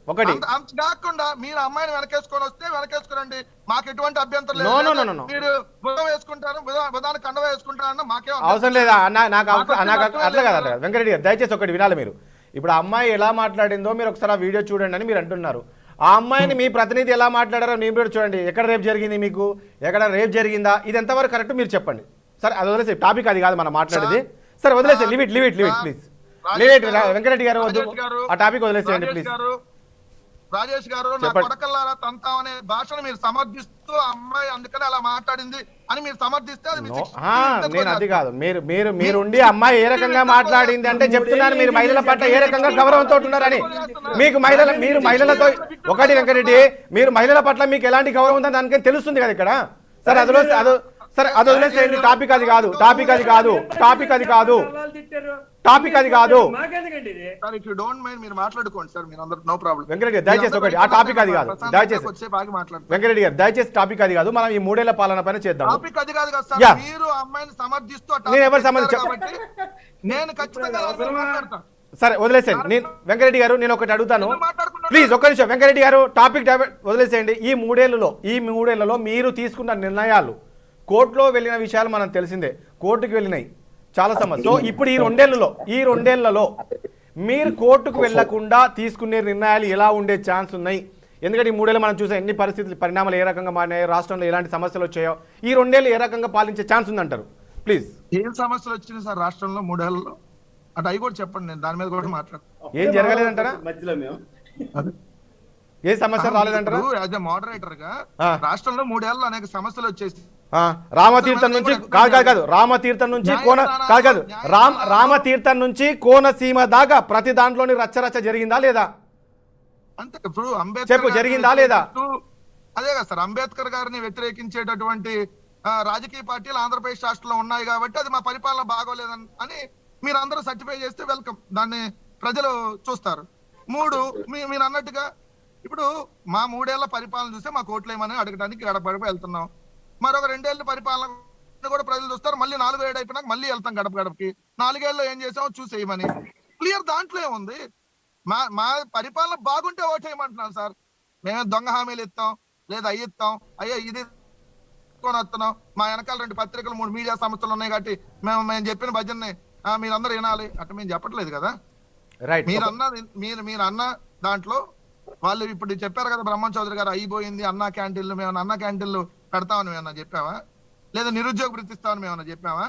ఒకటి కాకుండా మీరు అమ్మాయిని వెనకేసుకొని వస్తే వెనకేసుకురండి, మాకు ఎటువంటి అభ్యంతరం లేదు. మీరు బుధం వేసుకుంటారు, బుధాన్ని కండవ వేసుకుంటారన్న మాకేం అవసరం లేదా? అట్లా కదా వెంకరెడ్డి గారు దయచేసి ఒకటి వినాలి. మీరు ఇప్పుడు ఆ అమ్మాయి ఎలా మాట్లాడిందో మీరు ఒకసారి ఆ వీడియో చూడండి అని మీరు అంటున్నారు. ఆ అమ్మాయిని మీ ప్రతినిధి ఎలా మాట్లాడారో నేను కూడా చూడండి. ఎక్కడ రేపు జరిగింది, మీకు ఎక్కడ రేపు జరిగిందా, ఇది ఎంతవరకు కరెక్ట్ మీరు చెప్పండి. సరే అది వదిలేసి, టాపిక్ అది కాదు మనం మాట్లాడేది. సరే వదిలేసి లిమిట్ ప్లీజ్ లిమిట్. వెంకరెడ్డి గారు వద్దు, ఆ టాపిక్ వదిలేసేయండి ప్లీజ్. రాజేష్ గారు నా కొడకల్లారా తంతా అనే భాషను మీరు సమర్థిస్తూ అమ్మాయి అందుకని అలా మాట్లాడింది అని మీరు సమర్థిస్తే నేను అది కాదు. మీరుండి అమ్మాయి ఏ రకంగా మాట్లాడింది అంటే చెప్తున్నాను. మీరు మహిళల పట్ల ఏ రకంగా గౌరవంతో ఉంటున్నారని. మీరు మహిళలతో ఒకటి వెంకరెడ్డి, మీరు మహిళల పట్ల మీకు ఎలాంటి గౌరవం ఉందని దానికి తెలుస్తుంది కదా ఇక్కడ. సరే అది వదిలేసేయండి. టాపిక్ అది కాదు. మీరు మాట్లాడుకోండి సార్, మీరు అందరూ నో ప్రాబ్లం. వెంకరెడ్డి గారు దయచేసి ఒకటి, ఆ టాపిక్ అది కాదు. వెంకరెడ్డి గారు దయచేసి టాపిక్ అది కాదు. మనం ఈ 3 ఏళ్ల పాలన పైన చేద్దాం. టాపిక్ అది కాదు కదా సార్. మీరు అమ్మాయిని సమర్థిస్తూ నేను ఎవరు సంబంధించి నేను ఖచ్చితంగా మాట్లాడతాను. సరే వదిలేసేయండి. నేను వెంకరెడ్డి గారు నేను ఒకటి అడుగుతాను ప్లీజ్, ఒక్క నిమిషం. వెంకరెడ్డి గారు టాపిక్ వదిలేసేయండి. ఈ 3 ఏళ్లలో మీరు తీసుకున్న నిర్ణయాలు, కోర్టులో వెళ్ళిన విషయాలు మనం తెలిసిందే, కోర్టుకు వెళ్ళినాయి చాలా సమస్య. సో ఇప్పుడు ఈ రెండేళ్లలో మీరు కోర్టుకు వెళ్లకుండా తీసుకునే నిర్ణయాలు ఎలా ఉండే ఛాన్స్ ఉన్నాయి? ఎందుకంటే ఈ 3 ఏళ్ళు మనం చూసాం ఎన్ని పరిణామాలు ఏ రకంగా మారినాయి, రాష్ట్రంలో ఎలాంటి సమస్యలు వచ్చాయో. ఈ 2 ఏళ్ళు ఏ రకంగా పాలించే ఛాన్స్ ఉందంటారు? ప్లీజ్. ఏం సమస్యలు వచ్చినాయి సార్ రాష్ట్రంలో 3 ఏళ్లలో? అంటే అవి కూడా చెప్పండి, నేను దాని మీద కూడా మాట్లాడతాను. ఏం జరగలేదంటారా? మధ్యలో మేము ఏ సమస్య రాలేదంటారా? యాజ్ ఎ మోడరేటర్ గా రాష్ట్రంలో 3 ఏళ్ళలో అనేక సమస్యలు వచ్చేసి రామతీర్థం నుంచి రామతీర్థం నుంచి కోనసీమ దాకా ప్రతి దాంట్లోని రచ్చ జరిగిందా లేదా? అంతే. ఇప్పుడు అంబేద్కర్ జరిగిందా లేదా? అదే కదా సార్, అంబేద్కర్ గారిని వ్యతిరేకించేటటువంటి రాజకీయ పార్టీలు ఆంధ్రప్రదేశ్ రాష్ట్రంలో ఉన్నాయి కాబట్టి అది మా పరిపాలన బాగోలేదని అని మీరు అందరూ సర్టిఫై చేస్తే వెల్కమ్, దాన్ని ప్రజలు చూస్తారు. 3 మీరు అన్నట్టుగా ఇప్పుడు మా 3 ఏళ్ల పరిపాలన చూస్తే మా కోట్లేమని అడగడానికి గడప వెళ్తున్నాం. మరొక 2 ఏళ్ళ పరిపాలన కూడా ప్రజలు చూస్తారు. మళ్ళీ 4 ఏళ్ళు అయిపోయినాక మళ్ళీ వెళ్తాం గడపకి. 4 ఏళ్ళు ఏం చేసామో చూసేయమని క్లియర్. దాంట్లో ఏముంది? మా పరిపాలన బాగుంటే ఓటేయమంటున్నాం సార్. మేమే దొంగ హామీలు ఇస్తాం, లేదా అయ్యి ఇస్తాం, అయ్యా ఇది వస్తున్నాం. మా వెనకాల 2 పత్రికలు 3 మీడియా సంస్థలు ఉన్నాయి కాబట్టి మేము చెప్పిన భజన్ని మీరందరూ వినాలి అట్లా మేము చెప్పట్లేదు కదా. మీరు అన్న దాంట్లో వాళ్ళు ఇప్పుడు చెప్పారు కదా, బ్రహ్మం చౌదరి గారు అయిపోయింది అన్నా క్యాంటీన్లు, మేము అన్నా క్యాంటీన్లు పెడతామని మేమన్నా చెప్పావా? లేదా నిరుద్యోగ వృత్తి ఇస్తామని మేమన్నా చెప్పావా?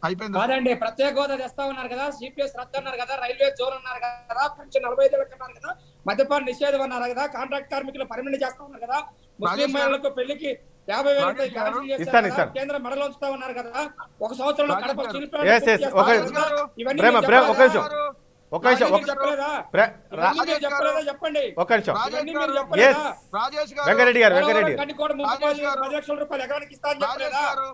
అయిపోయింది కాదండి. ప్రత్యేక హోదా తెస్తా ఉన్నారు కదా, సిపిఎస్ రద్దు అన్నారు కదా, రైల్వే జోన్ అన్నారు కదా, పెన్షన్ 45 ఏళ్ళకి అన్నారు కదా, మద్యపాన నిషేధం అన్నారు కదా, కాంట్రాక్ట్ కార్మికులు పర్మనెంట్ చేస్తా ఉన్నారు కదా, ముస్లిం మహిళలకు పెళ్లికి 50,000 కేంద్రం మెడలో ఉంచుతా ఉన్నారు కదా, 1 సంవత్సరంలో ఒక్క నిమిషం ఇవన్నీ మీరు చెప్పలేదా? ఇవన్నీ మీరు చెప్పలేదా? చెప్పండి. ఒక్క నిమిషం ఇవన్నీ మీరు ఎస్ చెప్పలేదా? రాజేష్ గారు వెంకరెడ్డి గారు వెంకరెడ్డి గండికోట మున్సిపాలిటీ 10 లక్షల రూపాయలు ఎకరానికి ఇస్తా అని రాజేష్ చెప్పలేదా? గారు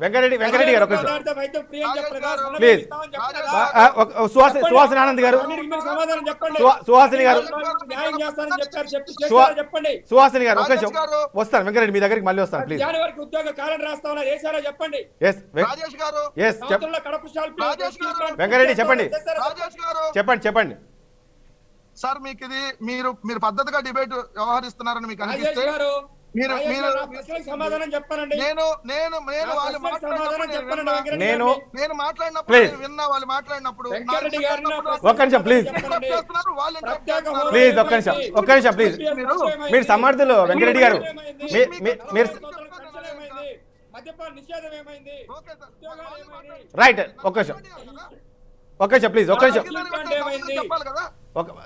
వెంకరెడ్డి గారు ఒక్క నిమిషం వైద్యం ఫ్రీ అని చెప్పలేదా? సన్నబియ్యం ప్లీజ్. ఇస్తామని చెప్పలేదా? సుహాసిని ఆనంద్ గారు అన్నిటికీ మీరు సమాధానం చెప్పండి. సుహాసిని గారు న్యాయం చేస్తానని చెప్పారు. చేస్తారా చెప్పండి. సుహాసిని గారు ఒక్క నిమిషం వస్తాను వెంకరెడ్డి మీ దగ్గరికి మళ్ళీ వస్తాను ప్లీజ్ జనవరికి ఉద్యోగ క్యాలెండర్ రాస్తామన్నా వేసారా చెప్పండి. ఎస్ రాజేష్ గారు ఎస్ సంవత్సరంలో కడప షాప్ రాజేష్ గారు. వెంకరెడ్డి చెప్పండి. రాజేష్ గారు చెప్పండి సార్ మీకు ఇది మీరు పద్ధతిగా డిబేట్ వ్యవహరిస్తున్నారని మీకు రాజేష్ అనిపిస్తే గారు మీరు మీరు నా ప్రశ్నలకు సమాధానం చెప్పానండి. నేను వాళ్ళు నేను మాట్లాడినప్పుడు Please. నేను విన్నా వాళ్ళు మాట్లాడినప్పుడు వెంకరెడ్డి గారిని నా ఒక్క నిమిషం ప్లీజ్ చెప్పండి. చేస్తున్నారు వాళ్ళు interrupt ప్రత్యేక చేస్తున్నారు. ప్లీజ్ ఒక్క నిమిషం ప్లీజ్ మీరు సమర్థులు వెంకరెడ్డి గారు మీరు మద్యపాన నిషేధం ఏమైంది? Okay sir. ఉద్యోగాలు ఏమైంది? రైట్ ఒక్క నిమిషం ప్లీజ్ ఒక్క నిమిషం చెప్పాలి కదా.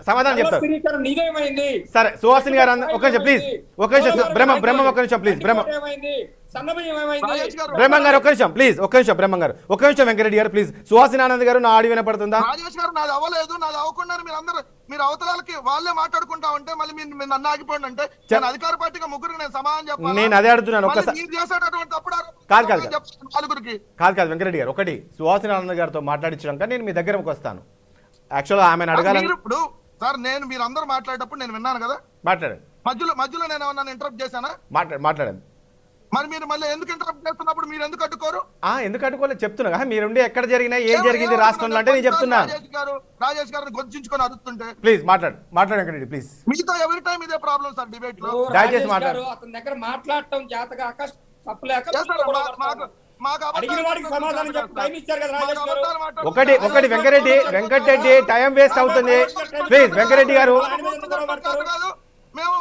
సమాధానం చెప్తారు స్థిరీకరణ ఇదేమైంది? సరే సుహాసిని గారు ఒక్క నిమిషం ప్లీజ్ ఒక్క నిమిషం బ్రహ్మం ఒక్క నిమిషం ప్లీజ్ ఏమైంది? సన్నబియ్యం ఏమైంది? రాజేష్ గారు బ్రహ్మం గారు ఒక్క నిమిషం ప్లీజ్ ఒక్క నిమిషం బ్రహ్మం గారు ఒక్క నిమిషం వెంకరెడ్డి గారు ప్లీజ్ సుహాసిని ఆనంద్ గారు నా ఆడియో వినపడుతుందా రాజేష్ గారు నాది అవ్వలేదు నాది అవ్వకుండా మీరు అవతలకి వాళ్ళే మాట్లాడుకుంటా ఉంటే మళ్ళీ మీరు నన్ను ఆగిపోండి అంటే నేను అధికార పార్టీగా ముగ్గురికి నేను సమాధానం చెప్పాలి. నేను అదే అడుగుతున్నాను ఒక్కసారి మీరు చేసేటటువంటి తప్పుడు కాదు. నలుగురికి కాదు వెంకరెడ్డి గారు ఒకటి సుహాసిని ఆనంద్ గారితో మాట్లాడించడానికి నేను మీ దగ్గరకు వస్తాను యాక్చువల్గా ఆమెను అడగాలని మీరు ఇప్పుడు సార్ మీరు అందరూ మాట్లాడేటప్పుడు నేను విన్నాను కదా మాట్లాడండి మధ్యలో నేను ఏమన్నా ఇంటరప్ట్ చేశానా? మాట్లాడండి మరి మీరు మళ్ళీ ఎందుకు ఇంటరప్ట్ చేస్తున్నప్పుడు మీరు ఎందుకు అడ్డుకోరు? ఎందుకు అడ్డుకోలేదు చెప్తున్నా మీరుండి ఎక్కడ జరిగినా ఏం జరిగింది రాష్ట్రంలో అంటే నేను చెప్తున్నా రాజేష్ గారిని గొంచుకొని అరుస్తుంటే ప్లీజ్ మాట్లాడు వెంకరెడ్డి ప్లీజ్ మీతో ఎవరి టైం ఇదే ప్రాబ్లం సార్ డిబేట్ లో. దయచేసి రాజేష్ మాట్లాడు. గారు అతని దగ్గర మాట్లాడటం చేతగాక తప్పలేక చేస్తారా? మాకు అడిగిన వాడికి సమాధానం చెప్పి టైం ఇచ్చారు కదా రాజేష్ గారు. ఒకటి వెంకటరెడ్డి టైం వేస్ట్ అవుతుంది ప్లీజ్ వెంకరెడ్డి గారు మేము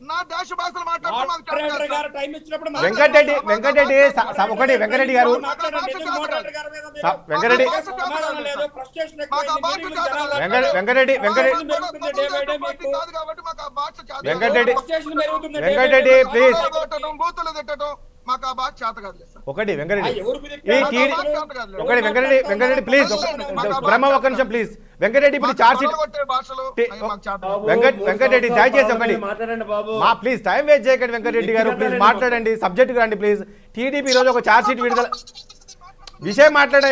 నా దేశ భాషలు మోడరేటర్ గారు టైం ఇచ్చినప్పుడు వెంకటరెడ్డి ఒకటి వెంకరెడ్డి గారు మాట్లాడండి. ఎందుకు మోడరేటర్ గారి మీద మీరు వెంకరెడ్డి సమాధానం లేదు. ఫ్రస్ట్రేషన్ ఎక్కువైంది. మీటింగ్లు జనాలు వెంకరెడ్డి ఫ్రస్ట్రేషన్ పెరుగుతుంది డే బై డే మీకు. కాదు కాబట్టి మాకు ఆ భాష చేత వెంకటరెడ్డి ఫ్రస్ట్రేషన్ పెరుగుతుంది day by day. Venkatreddy please బూతులు తిట్టడం మాకు ఆ భాష చేత కాదు సార్. ఒకటి వెంకరెడ్డి ఎవరు ఒకటి వెంకరెడ్డి ప్లీజ్ బ్రహ్మ ఒక్క నిమిషం ప్లీజ్ వెంకటరెడ్డి ఇప్పుడు చార్జ్ షీట్ వెంకటరెడ్డి దయచేసి ఒకటి ప్లీజ్ టైం వేస్ట్ చేయకండి వెంకటరెడ్డి గారు ప్లీజ్ మాట్లాడండి సబ్జెక్ట్ రండి ప్లీజ్ టీడీపీ ఈరోజు ఒక చార్జ్ షీట్ విడుదల విషయం మాట్లాడే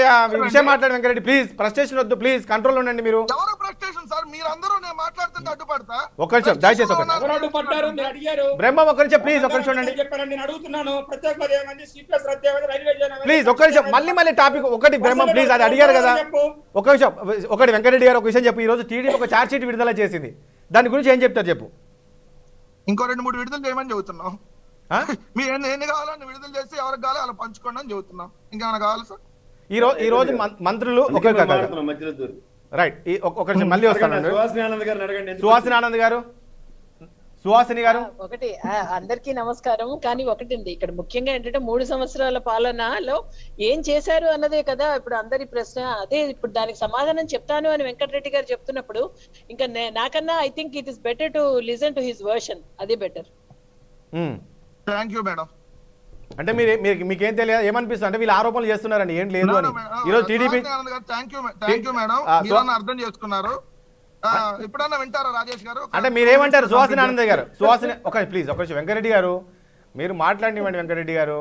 వెంకరెడ్డి ప్లీజ్ ఫ్రస్ట్రేషన్ వద్దు ప్లీజ్ కంట్రోల్ ఉండండి మీరు ఎవరు ఫ్రస్ట్రేషన్ సార్ మీరందరూ నేను మాట్లాడుతుంటే అడ్డుపడతా ఒక్క నిమిషం దయచేసి ఒకటి ఎవరు అడ్డుపడ్డారు? మీరు అడిగారు. బ్రహ్మ ఒక్క నిమిషం ప్లీజ్ ఒక్క నిమిషం ఉండండి చెప్పాను నేను అడుగుతున్నాను. ప్రత్యేక పదవి ఏమైంది? సిపిఎస్ రద్దు ఏమైంది? రైల్వే జోన్ ఏమైంది? ప్లీజ్ ఒక్క నిమిషం మళ్ళీ టాపిక్ ఒకటి బ్రహ్మ ప్లీజ్ అది అడిగారు కదా ఒక నిమిషం ఒకటి వెంకరెడ్డి గారు ఒక విషయం చెప్పు ఈ రోజు టీడీపీ ఒక చార్జ్ షీట్ విడుదల చేసింది దాని గురించి ఏం చెప్తారు చెప్పు ఇంకో 2-3 విడుదల చేయమని చెబుతున్నాం. మీరు ఎన్ని కావాలని విడుదల చేసి ఎవరికి కావాలో అలా పంచుకోండి అని చెబుతున్నాం. ఇంకేమైనా కావాలి సార్? ఈ రోజు మంత్రులు మధ్యలో దూరం రైట్ ఒక నిమిషం మళ్ళీ వస్తానండి సుహాసిని ఆనంద్ గారు సుహాసిని గారు ఒకటి అందరికీ నమస్కారం. కానీ ఒకటండి ఇక్కడ ముఖ్యంగా ఏంటంటే 3 సంవత్సరాల పాలనలో ఏం చేశారు అన్నదే కదా ఇప్పుడు అందరి ప్రశ్న. అదే ఇప్పుడు దానికి సమాధానం చెప్తాను అని వెంకటరెడ్డి గారు చెప్తున్నప్పుడు ఇంకా నాకన్నా I think it is better to listen to his version. అదే బెటర్. Thank you madam. అంటే మీకేం తెలియదు ఏమనిపిస్తుంది అంటే వీళ్ళు ఆరోపణలు చేస్తున్నారండి ఏం లేదు అని ఈరోజు టీడీపీ థ్యాంక్ యూ మేడం మీరు అర్థం చేసుకున్నారు. ఇప్పుడన్నా వింటారా రాజేష్ గారు? అంటే మీరేమంటారు సుహాసిని ఆనంద్ గారు ప్లీజ్ ఒక వెంకరెడ్డి గారు మీరు మాట్లాడివ్వండి వెంకరెడ్డి గారు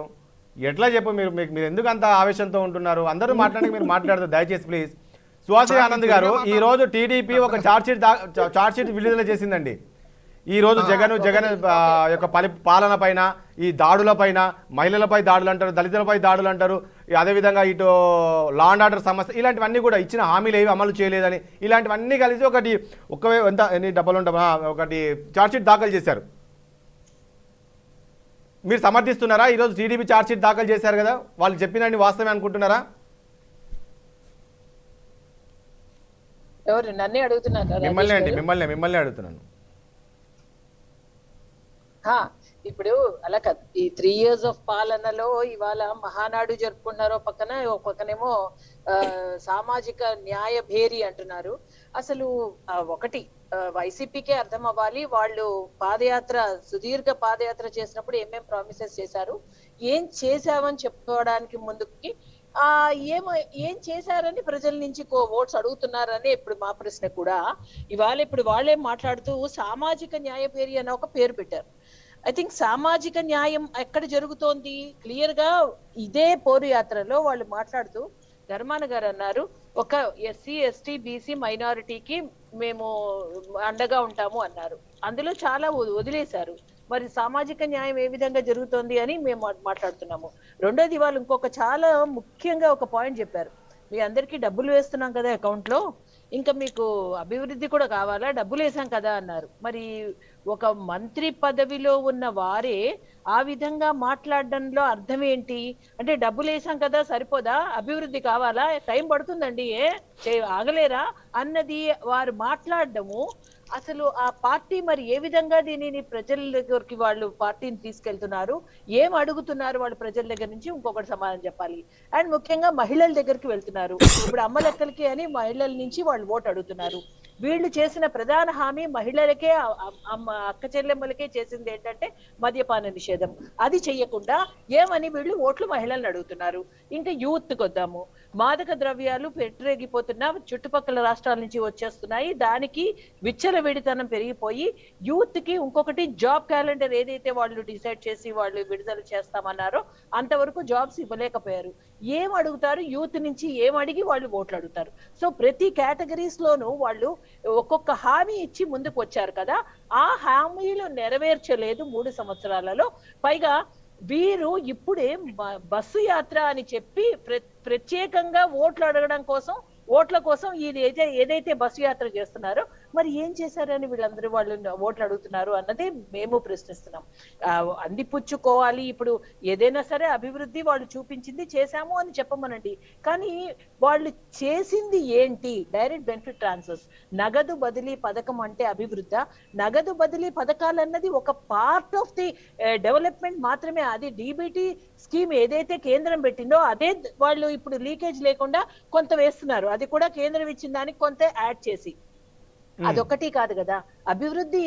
ఎట్లా చెప్పు మీరు ఎందుకు అంత ఆవేశంతో ఉంటున్నారు అందరూ మాట్లాడి మీరు మాట్లాడతారు దయచేసి ప్లీజ్ సుహాసిని ఆనంద్ గారు ఈ రోజు టీడీపీ ఒక చార్జ్ షీట్ విడుదల చేసిందండి ఈ రోజు జగన్ యొక్క పాలన పైన ఈ దాడుల పైన మహిళలపై దాడులు అంటారు దళితులపై దాడులు అంటారు అదేవిధంగా ఇటు లా అండ్ ఆర్డర్ సమస్య ఇలాంటివన్నీ కూడా ఇచ్చిన హామీలు ఏవి అమలు చేయలేదని ఇలాంటివన్నీ కలిసి ఎన్ని డబ్బులు ఉంటామా ఒకటి ఛార్జ్షీట్ దాఖలు చేశారు మీరు సమర్థిస్తున్నారా ఈరోజు టీడీపీ ఛార్జ్షీట్ దాఖలు చేశారు కదా వాళ్ళు చెప్పినన్ని వాస్తవమే అనుకుంటున్నారా? ఎవరు నన్నే అడుగుతున్నారు? మిమ్మల్ని అడుగుతున్నాను. ఇప్పుడు అలా కాదు. ఈ 3 years ఆఫ్ పాలనలో ఇవాళ మహానాడు జరుపుకుంటున్నారో పక్కనేమో సామాజిక న్యాయ భేరి అంటున్నారు. అసలు ఒకటి వైసీపీకే అర్థం అవ్వాలి వాళ్ళు సుదీర్ఘ పాదయాత్ర చేసినప్పుడు ఏమేం ప్రామిసెస్ చేశారు ఏం చేశామని చెప్పుకోవడానికి ముందుకి ఆ ఏం చేశారని ప్రజల నుంచి ఓట్స్ అడుగుతున్నారని ఇప్పుడు మా ప్రశ్న కూడా. ఇప్పుడు వాళ్ళే మాట్లాడుతూ సామాజిక న్యాయ పేరు అని ఒక పేరు పెట్టారు. ఐ థింక్ సామాజిక న్యాయం ఎక్కడ జరుగుతోంది క్లియర్ గా ఇదే పోరు యాత్రలో వాళ్ళు మాట్లాడుతూ ధర్మాన గారు అన్నారు, ఒక ఎస్సీ ఎస్టీ బీసీ మైనారిటీకి మేము అండగా ఉంటాము అన్నారు. అందులో చాలా వదిలేశారు. మరి సామాజిక న్యాయం ఏ విధంగా జరుగుతోంది అని మేము మాట్లాడుతున్నాము. రెండోది వాళ్ళు ఇంకొక చాలా ముఖ్యంగా ఒక పాయింట్ చెప్పారు. మీ అందరికీ డబ్బులు వేస్తున్నాం కదా అకౌంట్ లో, ఇంకా మీకు అభివృద్ధి కూడా కావాలా, డబ్బులు వేసాం కదా అన్నారు. మరి ఒక మంత్రి పదవిలో ఉన్న వారే ఆ విధంగా మాట్లాడడంలో అర్థం ఏంటి? అంటే డబ్బులు వేసాం కదా సరిపోదా, అభివృద్ధి కావాలా, టైం పడుతుందండి, ఆగలేరా అన్నది వారు మాట్లాడడము. అసలు ఆ పార్టీ మరి ఏ విధంగా దీనిని ప్రజల దగ్గరికి వాళ్ళు పార్టీని తీసుకెళ్తున్నారు, ఏం అడుగుతున్నారు వాళ్ళు ప్రజల దగ్గర నుంచి, ఇంకొకటి సమాధానం చెప్పాలి. అండ్ ముఖ్యంగా మహిళల దగ్గరికి వెళ్తున్నారు. ఇప్పుడు అమ్మ లెక్కలకి అని మహిళల నుంచి వాళ్ళు ఓటు అడుగుతున్నారు. వీళ్ళు చేసిన ప్రధాన హామీ మహిళలకే, అక్క చెల్లెమ్మలకే చేసింది ఏంటంటే మద్యపాన నిషేధం. అది చెయ్యకుండా ఏమని వీళ్ళు ఓట్లు మహిళలను అడుగుతున్నారు. ఇంకా యూత్ కొద్దాము, మాదక ద్రవ్యాలు పెట్టరేగిపోతున్నా చుట్టుపక్కల రాష్ట్రాల నుంచి వచ్చేస్తున్నాయి. దానికి విచ్చలవిడితనం పెరిగిపోయి యూత్ కి ఇంకొకటి జాబ్ క్యాలెండర్ ఏదైతే వాళ్ళు డిసైడ్ చేసి వాళ్ళు విడుదల చేస్తామన్నారో అంతవరకు జాబ్స్ ఇవ్వలేకపోయారు. ఏం అడుగుతారు యూత్ నుంచి, ఏం అడిగి వాళ్ళు ఓట్లు అడుగుతారు. సో ప్రతి కేటగిరీస్ లోనూ వాళ్ళు ఒక్కొక్క హామీ ఇచ్చి ముందుకు వచ్చారు కదా, ఆ హామీలు నెరవేర్చలేదు 3 సంవత్సరాలలో. పైగా వీరు ఇప్పుడే బస్సు యాత్ర అని చెప్పి ప్రత్యేకంగా ఓట్లు అడగడం కోసం, ఓట్ల కోసం ఇది ఏదైతే బస్సు యాత్ర చేస్తున్నారో మరి ఏం చేశారని వీళ్ళందరూ వాళ్ళు ఓట్లు అడుగుతున్నారు అన్నది మేము ప్రశ్నిస్తున్నాం. అందిపుచ్చుకోవాలి. ఇప్పుడు ఏదైనా సరే అభివృద్ధి వాళ్ళు చూపించింది చేశాము అని చెప్పమనండి, కానీ వాళ్ళు చేసింది ఏంటి? డైరెక్ట్ బెనిఫిట్ ట్రాన్స్ఫర్స్, నగదు బదిలీ పథకం అంటే అభివృద్ధి? నగదు బదిలీ పథకాలు అన్నది ఒక పార్ట్ ఆఫ్ ది డెవలప్మెంట్ మాత్రమే. అది డిబిటీ స్కీమ్ ఏదైతే కేంద్రం పెట్టిందో అదే వాళ్ళు ఇప్పుడు లీకేజ్ లేకుండా కొంత వేస్తున్నారు. అది కూడా కేంద్రం ఇచ్చిన దానికి కొంత యాడ్ చేసి, అదొక్కటి కాదు కదా అభివృద్ధి.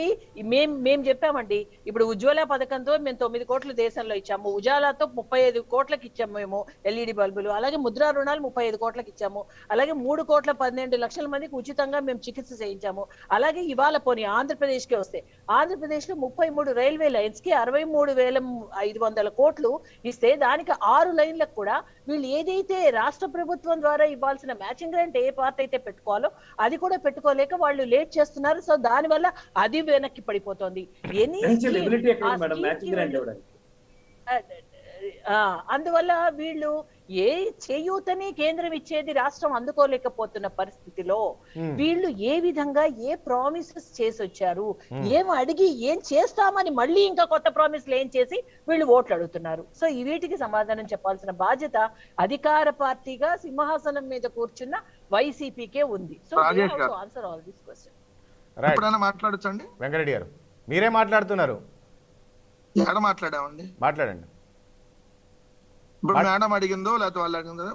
మేం చెప్పామండి, ఇప్పుడు ఉజ్వల పథకంతో మేము 9 కోట్లు దేశంలో ఇచ్చాము, ఉజాలాతో 35 కోట్లకి ఇచ్చాము మేము ఎల్ఈడి బల్బులు, అలాగే ముద్రా రుణాలు 35 కోట్లకి ఇచ్చాము, అలాగే 3,12 లక్షల మందికి ఉచితంగా మేము చికిత్స చేయించాము. అలాగే ఇవాళ పోనీ ఆంధ్రప్రదేశ్ కి వస్తే, ఆంధ్రప్రదేశ్ లో 33 రైల్వే లైన్స్ కి 63,500 కోట్లు ఇస్తే దానికి 6 లైన్లకు కూడా వీళ్ళు ఏదైతే రాష్ట్ర ప్రభుత్వం ద్వారా ఇవ్వాల్సిన మ్యాచింగ్ గ్రాంట్ ఏ పార్ట్ అయితే పెట్టుకోవాలో అది కూడా పెట్టుకోలేక వాళ్ళు లేట్ చేస్తున్నారు. సో దాని వల్ల అది వెనక్కి పడిపోతుంది. అందువల్ల వీళ్ళు ఏ చేయూతని కేంద్రం ఇచ్చేది రాష్ట్రం అందుకోలేకపోతున్న పరిస్థితిలో వీళ్ళు ఏ విధంగా ఏ ప్రామిసెస్ చేసి వచ్చారు, ఏం అడిగి ఏం చేస్తామని మళ్ళీ ఇంకా కొత్త ప్రామిస్లు ఏం చేసి వీళ్ళు ఓట్లు అడుగుతున్నారు. సో వీటికి సమాధానం చెప్పాల్సిన బాధ్యత అధికార పార్టీగా సింహాసనం మీద కూర్చున్న వైసీపీకే ఉంది. So answer all this question. మాట్లాడచ్చండి వెంకరెడ్డి గారు, మీరే మాట్లాడుతున్నారు. ఎక్కడ మాట్లాడామండి? మాట్లాడండి. ఇప్పుడు మేడం అడిగిందో లేకపోతే వాళ్ళు అడిగిందో,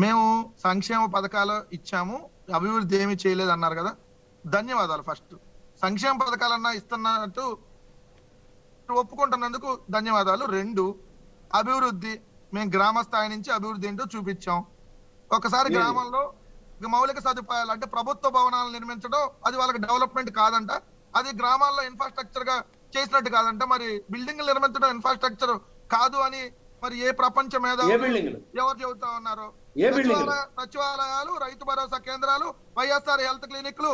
మేము సంక్షేమ పథకాలు ఇచ్చాము, అభివృద్ధి ఏమి చేయలేదు అన్నారు కదా, ధన్యవాదాలు. ఫస్ట్ సంక్షేమ పథకాలన్నా ఇస్తున్నట్టు ఒప్పుకుంటున్నందుకు ధన్యవాదాలు. 2, అభివృద్ధి మేము గ్రామ స్థాయి నుంచి అభివృద్ధి ఏంటో చూపించాం. ఒకసారి గ్రామంలో మౌలిక సదుపాయాలు అంటే ప్రభుత్వ భవనాలు నిర్మించడం అది వాళ్ళకి డెవలప్మెంట్ కాదంట, అది గ్రామాల్లో ఇన్ఫ్రాస్ట్రక్చర్ గా చేసినట్టు కాదంట. మరి బిల్డింగ్లు నిర్మించడం ఇన్ఫ్రాస్ట్రక్చర్ కాదు అని మరి ఏ ప్రపంచ మేధావులు ఎవరు చెబుతా ఉన్నారు? సచివాలయాలు, రైతు భరోసా కేంద్రాలు, వైఎస్ఆర్ హెల్త్ క్లినిక్లు,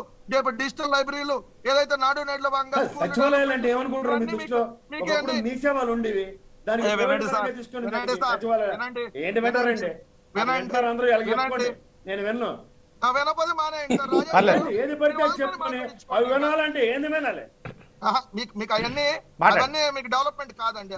డిజిటల్ లైబ్రరీలు, ఏదైతే నాడు నేడులో భాగంగా వినపది మీకు అవన్నీ మీకు డెవలప్మెంట్ కాదండి.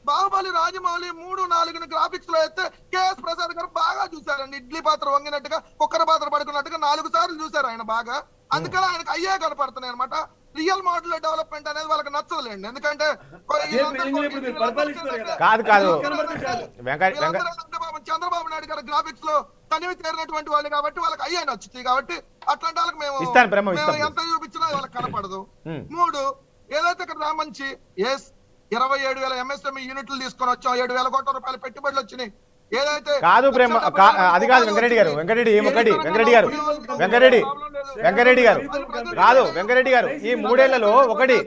బాహుబలి రాజమౌళి 3-4 గ్రాఫిక్స్ లో అయితే కేఎస్ ప్రసాద్ గారు బాగా చూసారండి. ఇడ్లీ పాత్ర వంగినట్టుగా కుక్కర పాత్ర పడుకున్నట్టుగా 4 సార్లు చూసారు ఆయన బాగా. అందుకని ఆయనకు అయ్యే కనపడుతున్నాయి అనమాట. రియల్ మోడల్ డెవలప్మెంట్ అనేది వాళ్ళకి నచ్చదులేండి. ఎందుకంటే చంద్రబాబు నాయుడు గారు గ్రాఫిక్స్ లో తనివి తీరినటువంటి వాళ్ళు కాబట్టి వాళ్ళకి అయ్యే నచ్చుతాయి. కాబట్టి అట్లాంటి వాళ్ళకి మేము ఎంత చూపించినా వాళ్ళకి కనపడదు. 3, ఏదైతే ఇక్కడ రామంచి 27,000 MSME యూనిట్లు తీసుకొని వచ్చాం, 7,000 కోట్ల రూపాయల పెట్టుబడులు వచ్చినాయి. ఏదైతే కాదు ప్రేమ అది కాదు వెంకరెడ్డి గారు, వెంకరెడ్డి ఒకటి వెంకరెడ్డి గారు కాదు వెంకరెడ్డి గారు ఈ మూడేళ్లలో ఒకటి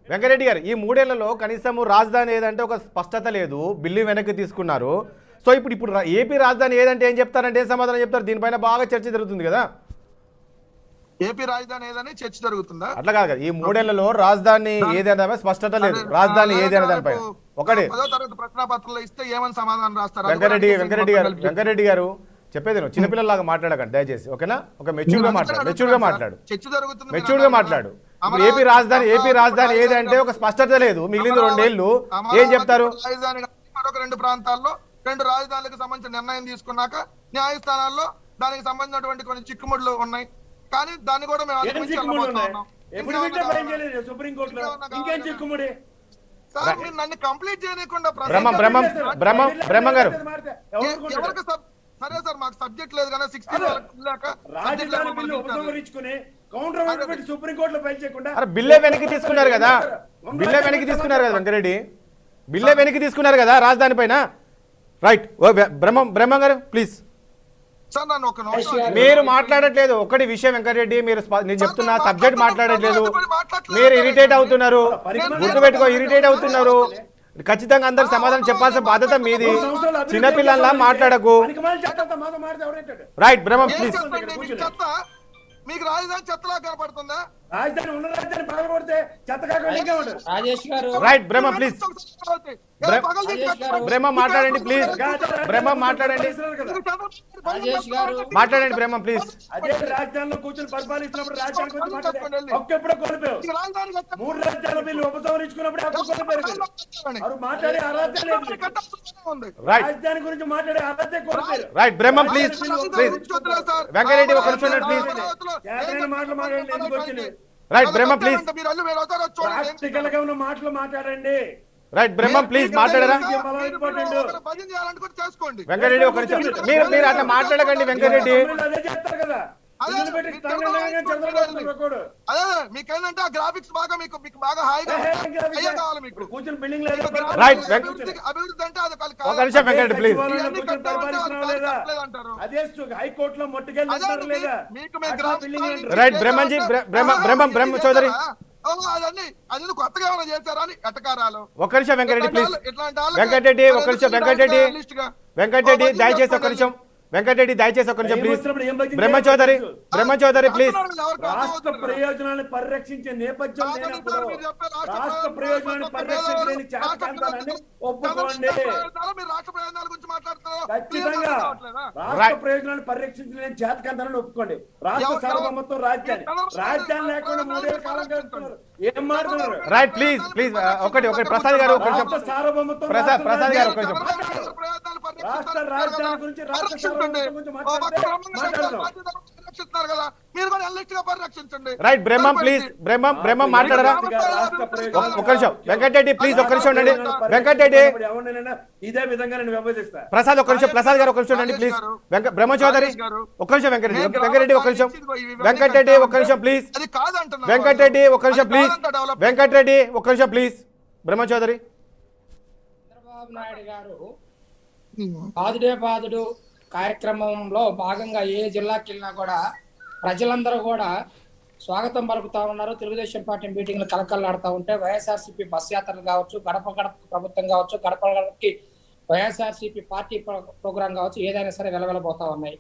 వెంకరెడ్డి గారు ఈ మూడేళ్లలో కనీసం రాజధాని ఏదంటే ఒక స్పష్టత లేదు, బిల్లు వెనక్కి తీసుకున్నారు. సో ఇప్పుడు ఏపీ రాజధాని ఏదంటే ఏం చెప్తారంటే ఏం సమాధానం చెప్తారు? దీనిపైన బాగా చర్చ జరుగుతుంది కదా. ఏపీ రాజధాని ఏదని చర్చ జరుగుతుందా? అట్లా కాదు కదా, ఈ మూడేళ్లలో రాజధాని ఏదైనా స్పష్టత లేదు, రాజధాని ఏదైనా దానిపైన ఒకటి 10వ తరగతి ప్రశ్నపత్రంలో ఇస్తే ఏమని సమాధానం రాస్తారు? వెంకరెడ్డి గారు చెప్పేది నువ్వు చిన్నపిల్లలాగా మాట్లాడకండి దయచేసి, ఓకేనా? ఒక మెచ్యూర్ గా మాట్లాడు, చర్చ జరుగుతుంది, మెచ్యూర్ గా మాట్లాడు. ఇప్పుడు ఏపీ రాజధాని ఏదంటే ఒక స్పష్టత లేదు, మిగిలింది 2 ఏళ్ళు ఏం చెప్తారు? రాజధాని మరొక 2 ప్రాంతాల్లో 2 రాజధానులకు సంబంధించిన నిర్ణయం తీసుకున్నాక న్యాయస్థానాల్లో దానికి సంబంధించినటువంటి కొన్ని చిక్కుముడులు ఉన్నాయి. కానీ దాన్ని కూడా మేము సార్ మీరు నన్ను కంప్లీట్ చేయకుండా బ్రహ్మం గారు సరే సార్ మాకు సబ్జెక్ట్ లేదు కానీ 16 బిల్లే వెనక్కి తీసుకున్నారు కదా వెంకరెడ్డి, బిల్లే వెనక్కి తీసుకున్నారు కదా రాజధాని పైన. రైట్, బ్రహ్మం గారు ప్లీజ్. సార్ నన్ను ఒక నిమిషం, మీరు మాట్లాడట్లేదు ఒకటి విషయం వెంకరెడ్డి, నేను చెప్తున్నా సబ్జెక్ట్ మాట్లాడట్లేదు, మీరు ఇరిటేట్ అవుతున్నారు, గుర్తుపెట్టుకో ఇరిటేట్ అవుతున్నారు. ఖచ్చితంగా అందరు సమాధానం చెప్పాల్సిన బాధ్యత మీది, చిన్నపిల్లల్లా మాట్లాడకు. Right Brahmam please. మీకు రాజధాని చెత్తలా కనపడుతుందా? రాజేష్ గారు రైట్ బ్రహ్మం ప్లీజ్, బ్రహ్మం మాట్లాడండి ప్లీజ్, బ్రహ్మం మాట్లాడండి బ్రహ్మం ప్లీజ్. అదే రాజధానిలో కూర్చొని పరిపాలిస్తున్నప్పుడు రాజధాని గురించి మాట్లాడే ఒక్కెప్పుడో కోల్పోయావు. 3 రాజ్యాల బిల్లు ఉపసంహరించుకున్నప్పుడు మాట్లాడే అర్హత లేదు, రాజధాని గురించి మాట్లాడే అర్హత కోల్పోయారు. Right Brahmam please please. Venkat Reddy ఒక నిమిషం ప్లీజ్. మాటలు మాట్లాడండి, ఎందుకు వచ్చింది? Right Brahmam please. ప్రాక్టికల్ గా ఉన్న మాటలు మాట్లాడండి. రైట్ బ్రహ్మం ప్లీజ్ మాట్లాడరా వెంకరెడ్డి ఒక నిమిషం. మీరు అట్లా మాట్లాడకండి వెంకరెడ్డి. అదే చేస్తారు కదా, అదే మీకేంటంటే ఆ గ్రాఫిక్స్ బాగా మీకు బాగా హాయిగా కావాలి మీకు. కూర్చొని బిల్డింగ్ రైట్ అభివృద్ధి అంటే అది ఒక నిమిషం వెంకరెడ్డి ప్లీజ్. అదే హైకోర్టులో మొట్టుకెళ్ళి లేదా రైట్ బ్రహ్మంజీ బ్రహ్మ చౌదరి అదే కొత్తగా ఏమైనా చేశారా అని ఎట్టకారాలు. ఒక నిమిషం వెంకరెడ్డి ప్లీజ్. వెంకటరెడ్డి ఒక నిమిషం వెంకటరెడ్డి దయచేసి ఒక నిమిషం వెంకటరెడ్డి దయచేసి ఒక నిమిషం ప్లీజ్. Brahma Chowdary please. రాష్ట్ర ప్రయోజనాలను పరిరక్షించే నేపథ్యం లేనప్పుడు రాష్ట్ర ప్రయోజనాలను పరిరక్షించలేని చేతకాంతాన్ని ఒప్పుకోండి. ఖచ్చితంగా రాష్ట్ర ప్రయోజనాలను పరిరక్షించలేని చేతకాంతాన్ని ఒప్పుకోండి. రాష్ట్ర సార్వభౌమత్వం రాజధాని లేకుండా 3 ఏళ్ల కాలం గడుపుతున్నారు, ఏం మారుతున్నారు? Right please please. ఒకటి ప్రసాద్ గారు ఒక నిమిషం. సార్వభౌమత్వం ప్రసాద్ గారు ఒక నిమిషం. రాష్ట్ర రాజధాని గురించి రాష్ట్ర రైట్ బ్రహ్మం ప్లీజ్. బ్రహ్మం మాట్లాడరా ఒక నిమిషం. వెంకటరెడ్డి ప్లీజ్ ఒక నిమిషం ఉండండి. వెంకటరెడ్డి ఇదే విధంగా నేను వ్యవహరిస్తా. ప్రసాద్ ఒక నిమిషం. ప్రసాద్ గారు ఒక నిమిషం ఉండండి ప్లీజ్. బ్రహ్మ చౌదరి ఒక నిమిషం. వెంకటరెడ్డి ఒక నిమిషం. వెంకటరెడ్డి ఒక నిమిషం ప్లీజ్. వెంకటరెడ్డి ఒక నిమిషం ప్లీజ్. వెంకటరెడ్డి ఒక నిమిషం ప్లీజ్. బ్రహ్మ చౌదరి. చంద్రబాబు నాయుడు గారు బాదుడు కార్యక్రమంలో భాగంగా ఏ జిల్లాకి వెళ్ళినా కూడా ప్రజలందరూ కూడా స్వాగతం పలుకుతా ఉన్నారు. తెలుగుదేశం పార్టీ మీటింగ్లు కలకల్లాడుతూ ఉంటే వైఎస్ఆర్సీపీ బస్ యాత్రలు కావచ్చు, గడప గడప ప్రభుత్వం కావచ్చు, గడప గడపకి వైఎస్ఆర్సీపీ పార్టీ ప్రోగ్రాం కావచ్చు, ఏదైనా సరే వెలవెలబోతా ఉన్నాయి.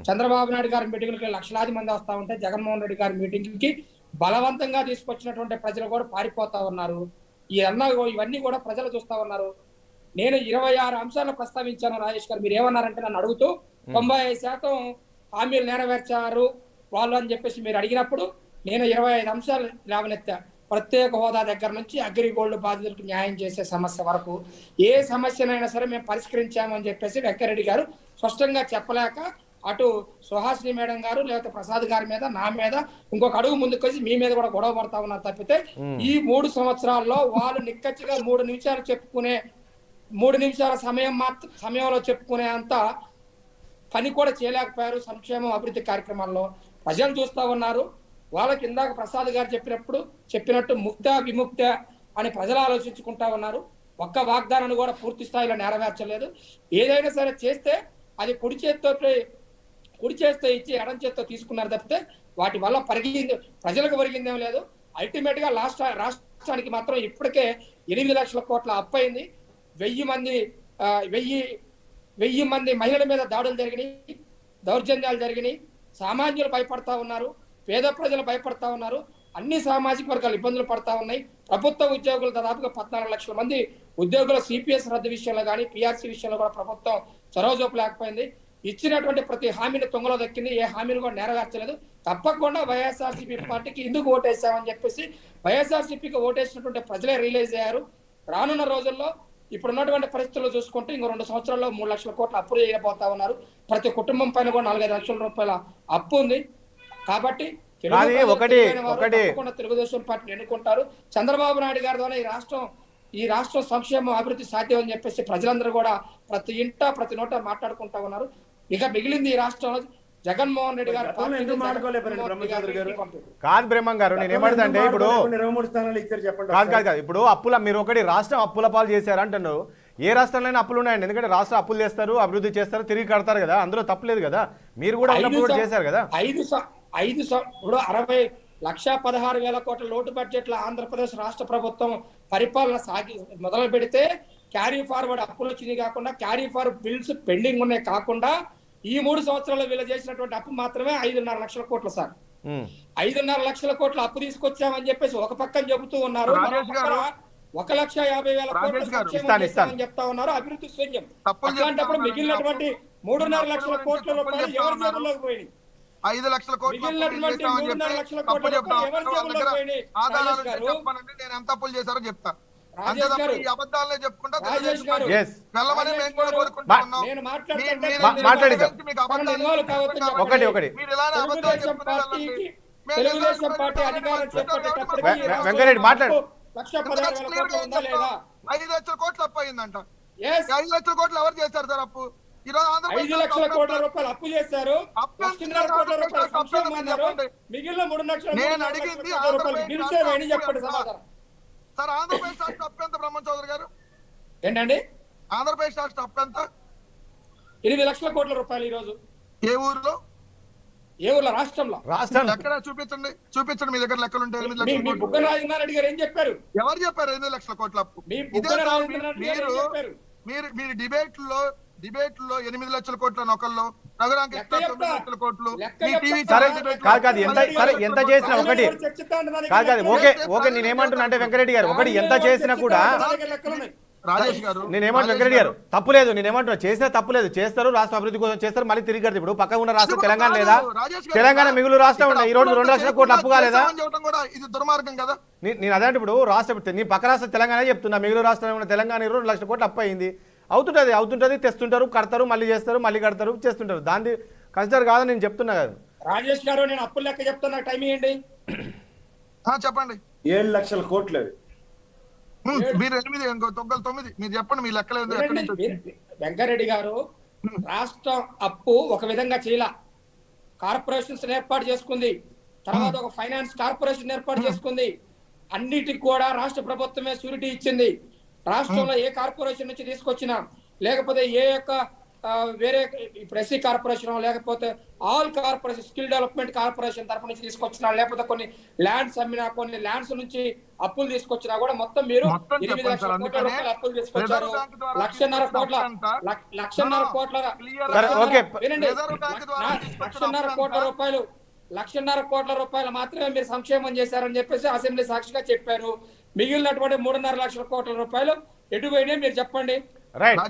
చంద్రబాబు నాయుడు గారి మీటింగ్లకి లక్షలాది మంది వస్తా ఉంటే జగన్మోహన్ రెడ్డి గారి మీటింగ్కి బలవంతంగా తీసుకొచ్చినటువంటి ప్రజలు కూడా పారిపోతా ఉన్నారు. ఇవన్నీ కూడా ప్రజలు చూస్తా ఉన్నారు. నేను 26 అంశాలను ప్రస్తావించాను రాజేష్ గారు. మీరు ఏమన్నారంటే నన్ను అడుగుతూ 95% హామీలు నెరవేర్చారు వాళ్ళు అని చెప్పేసి మీరు అడిగినప్పుడు నేను 25 అంశాలు లేవనెత్తా. ప్రత్యేక హోదా దగ్గర నుంచి అగ్రిగోల్డ్ బాధితులకు న్యాయం చేసే సమస్య వరకు ఏ సమస్యనైనా సరే మేము పరిష్కరించామని చెప్పేసి వెంకరెడ్డి గారు స్పష్టంగా చెప్పలేక అటు సుహాసిని మేడం గారు లేకపోతే ప్రసాద్ గారి మీద, నా మీద ఇంకొక అడుగు ముందుకు వచ్చి మీ మీద కూడా గొడవ పడతా ఉన్నారు తప్పితే ఈ 3 సంవత్సరాల్లో వాళ్ళు నిక్కచ్చిగా 3 నిమిషాలు చెప్పుకునే 3 నిమిషాల సమయంలో చెప్పుకునే అంత పని కూడా చేయలేకపోయారు. సంక్షేమం అభివృద్ధి కార్యక్రమాల్లో ప్రజలు చూస్తా ఉన్నారు. వాళ్ళకి ఇందాక ప్రసాద్ గారు చెప్పినట్టు ముక్త విముక్త అని ప్రజలు ఆలోచించుకుంటా ఉన్నారు. ఒక్క వాగ్దానాన్ని కూడా పూర్తి స్థాయిలో నెరవేర్చలేదు. ఏదైనా సరే చేస్తే అది కుడి చేత్తో ఇచ్చి ఎడం చేత్తో తీసుకున్నారు తప్పితే వాటి వల్ల ప్రజలకు ఒరిగిందేం లేదు. అల్టిమేట్ గా రాష్ట్రానికి మాత్రం ఇప్పటికే 8 లక్షల కోట్ల అప్పు అయింది. 1000 మంది మహిళల మీద దాడులు జరిగినాయి, దౌర్జన్యాలు జరిగినాయి. సామాన్యులు భయపడతా ఉన్నారు, పేద ప్రజలు భయపడతా ఉన్నారు, అన్ని సామాజిక వర్గాలు ఇబ్బందులు పడతా ఉన్నాయి. ప్రభుత్వ ఉద్యోగులు దాదాపుగా 14 లక్షల మంది ఉద్యోగుల సిపిఎస్ రద్దు విషయంలో కానీ పిఆర్సీ విషయంలో కూడా ప్రభుత్వం చొరవ చూపలేకపోయింది. ఇచ్చినటువంటి ప్రతి హామీని తుంగలో దక్కింది, ఏ హామీని కూడా నెరవేర్చలేదు. తప్పకుండా వైఎస్ఆర్సీపీ పార్టీకి ఎందుకు ఓటేసామని చెప్పేసి వైఎస్ఆర్సీపీకి ఓటేసినటువంటి ప్రజలే రియలైజ్ అయ్యారు. రానున్న రోజుల్లో ఇప్పుడు ఉన్నటువంటి పరిస్థితుల్లో చూసుకుంటే ఇంకో 2 సంవత్సరాల్లో 3 లక్షల కోట్ల అప్పులు చేయబోతా ఉన్నారు. ప్రతి కుటుంబం పైన కూడా 4-5 లక్షల రూపాయల అప్పు ఉంది. కాబట్టి తెలుగుదేశం పార్టీని ఎన్నుకుంటారు. చంద్రబాబు నాయుడు గారి ద్వారా ఈ రాష్ట్రం సంక్షేమం అభివృద్ధి సాధ్యం అని చెప్పేసి ప్రజలందరూ కూడా ప్రతి ఇంట ప్రతి నోట మాట్లాడుకుంటా ఉన్నారు. ఇక మిగిలింది ఈ రాష్ట్రంలో జగన్మోహన్ రెడ్డి గారు కాదు బ్రహ్మం గారు, నేను ఏమంటుందంటే ఇప్పుడు 23 స్థానాలు ఇచ్చారు చెప్పండి. కాదు ఇప్పుడు మీరు ఒకటి రాష్ట్రం అప్పుల పాలు చేశారు అంటున్నారు. ఏ రాష్ట్రంలో అప్పులు ఉన్నాయండి? ఎందుకంటే రాష్ట్రం అప్పులు చేస్తారు, అభివృద్ధి చేస్తారు, తిరిగి కడతారు కదా, అందులో తప్పలేదు కదా. మీరు కూడా చేశారు కదా. 5 ఇప్పుడు 60,16,000 కోట్ల లోటు బడ్జెట్ లో ఆంధ్రప్రదేశ్ రాష్ట్ర ప్రభుత్వం పరిపాలన మొదలు పెడితే క్యారీ ఫార్వర్డ్ అప్పులు వచ్చినాయి కాకుండా క్యారీ ఫార్వర్డ్ బిల్స్ పెండింగ్ ఉన్నాయి కాకుండా ఈ 3 సంవత్సరాల్లో వీళ్ళు చేసినటువంటి అప్పు మాత్రమే 5.5 లక్షల కోట్లు సార్. 5.5 లక్షల కోట్ల అప్పు తీసుకొచ్చామని చెప్పేసి ఒక పక్కన చెబుతూ ఉన్నారు, 1,50,000 కోట్ల సంక్షేమం చెప్తా ఉన్నారు, అభివృద్ధి శూన్యం. అట్లాంటప్పుడు మిగిలినటువంటి 3.5 లక్షల కోట్ల రూపాయలు ఎవరి జేబుల్లోకి పోయినాయి? 5 లక్షల కోట్లు నేను ఎంత అప్పులు చేశారో చెప్తా. తెలుగుదేశం పార్టీ అధికారం చేపట్టేటప్పటికి 5 లక్షల కోట్లు అప్పు అయిందంట. 5 లక్షల కోట్లు ఎవరు చేశారు సార్ అప్పు? 5 లక్షల కోట్ల రూపాయలు అప్పు చేశారు, 1,00,000 కోట్ల రూపాయలు సంక్షేమం అన్నారు, మిగిలిన 3 లక్షల రూపాయలు చెప్పండి సమాధానం. సార్ ఆంధ్రప్రదేశ్ రాష్ట్ర అప్పు ఎంత బ్రహ్మం చౌదరి గారు? ఏంటండి ఆంధ్రప్రదేశ్ రాష్ట్ర అప్పు ఎంత? 8 లక్షల కోట్ల రూపాయలు. ఈ రోజు ఏ ఊర్లో? రాష్ట్రంలో ఎక్కడ చూపించండి మీ దగ్గర లెక్కలు ఉంటే. 8 లక్షల కోట్లు బుగ్గన రాజేంద్రనాథ్ గారు ఏం చెప్పారు? ఎవరు చెప్పారు 8 లక్షల కోట్ల అప్పు? మీరు డిబేట్ లో 8 లక్షల కోట్ల నొకల్లో నగరానికి 9 లక్షల కోట్లు ఎంత చేసినా ఒకటి కాదు. ఓకే నేనేమంటున్నా అంటే వెంకరెడ్డి గారు ఒకటి ఎంత చేసినా కూడా రాజేష్ గారు నేనేమంటున్నా వెంకరెడ్డి గారు తప్పులేదు. నేనేమంటున్నా చేసినా తప్పులేదు, చేస్తారు, రాష్ట్ర అభివృద్ధి కోసం చేస్తారు, మళ్ళీ తిరిగి కడతారు. ఇప్పుడు పక్కన ఉన్న రాష్ట్రం తెలంగాణ లేదా? తెలంగాణ మిగులు రాష్ట్రం ఉన్నాయి. ఈ రోజు 2 లక్షల కోట్లు అప్పు కాలేదా? ఇది దుర్మార్గం కదా. నేను అదే ఇప్పుడు రాష్ట్ర నీ పక్క రాష్ట్రం తెలంగాణ చెప్తున్నా, మిగులు రాష్ట్రం ఉన్న తెలంగాణ 2 లక్షల కోట్లు అప్పు అయింది. అవుతుంటది, తెస్తుంటారు, కడతారు, మళ్ళీ చేస్తారు, మళ్ళీ కడతారు, చేస్తుంటారు. దాన్ని కన్సిడర్ కాదని నేను చెప్తున్నా కదా. రాజేష్ గారు నేను అప్పుల లెక్క చెప్తున్నా, టైం ఇవ్వండి. చెప్పండి. 7 లక్షల కోట్లు. మీరు 9 మీరు చెప్పండి మీ లెక్కలేదు. వెంకరెడ్డి గారు రాష్ట్రం అప్పు ఒక విధంగా చేయాల, కార్పొరేషన్స్ ఏర్పాటు చేసుకుంది, తర్వాత ఒక ఫైనాన్స్ కార్పొరేషన్ ఏర్పాటు చేసుకుంది. అన్నిటికి కూడా రాష్ట్ర ప్రభుత్వమే షూరిటీ ఇచ్చింది. రాష్ట్రంలో ఏ కార్పొరేషన్ నుంచి తీసుకొచ్చినా లేకపోతే ఏ యొక్క వేరే ఇప్పుడు ఎస్సీ కార్పొరేషన్ లేకపోతే all corporation skill development corporation తరఫు నుంచి తీసుకొచ్చినా లేకపోతే కొన్ని ల్యాండ్స్ అమ్మినా కొన్ని ల్యాండ్స్ నుంచి అప్పులు తీసుకొచ్చినా కూడా మొత్తం మీరు 8 లక్షల కోట్ల రూపాయలు అప్పులు తీసుకొచ్చారు. 1,50,000 కోట్ల వినండి, 1,50,000 కోట్ల రూపాయలు 1,50,000 కోట్ల రూపాయలు మాత్రమే మీరు సంక్షేమం చేశారని చెప్పేసి అసెంబ్లీ సాక్షిగా చెప్పారు. మిగిలినటువంటి 3.5 లక్షల కోట్ల రూపాయలు ఎటు పోయినాయి మీరు చెప్పండి. రైట్,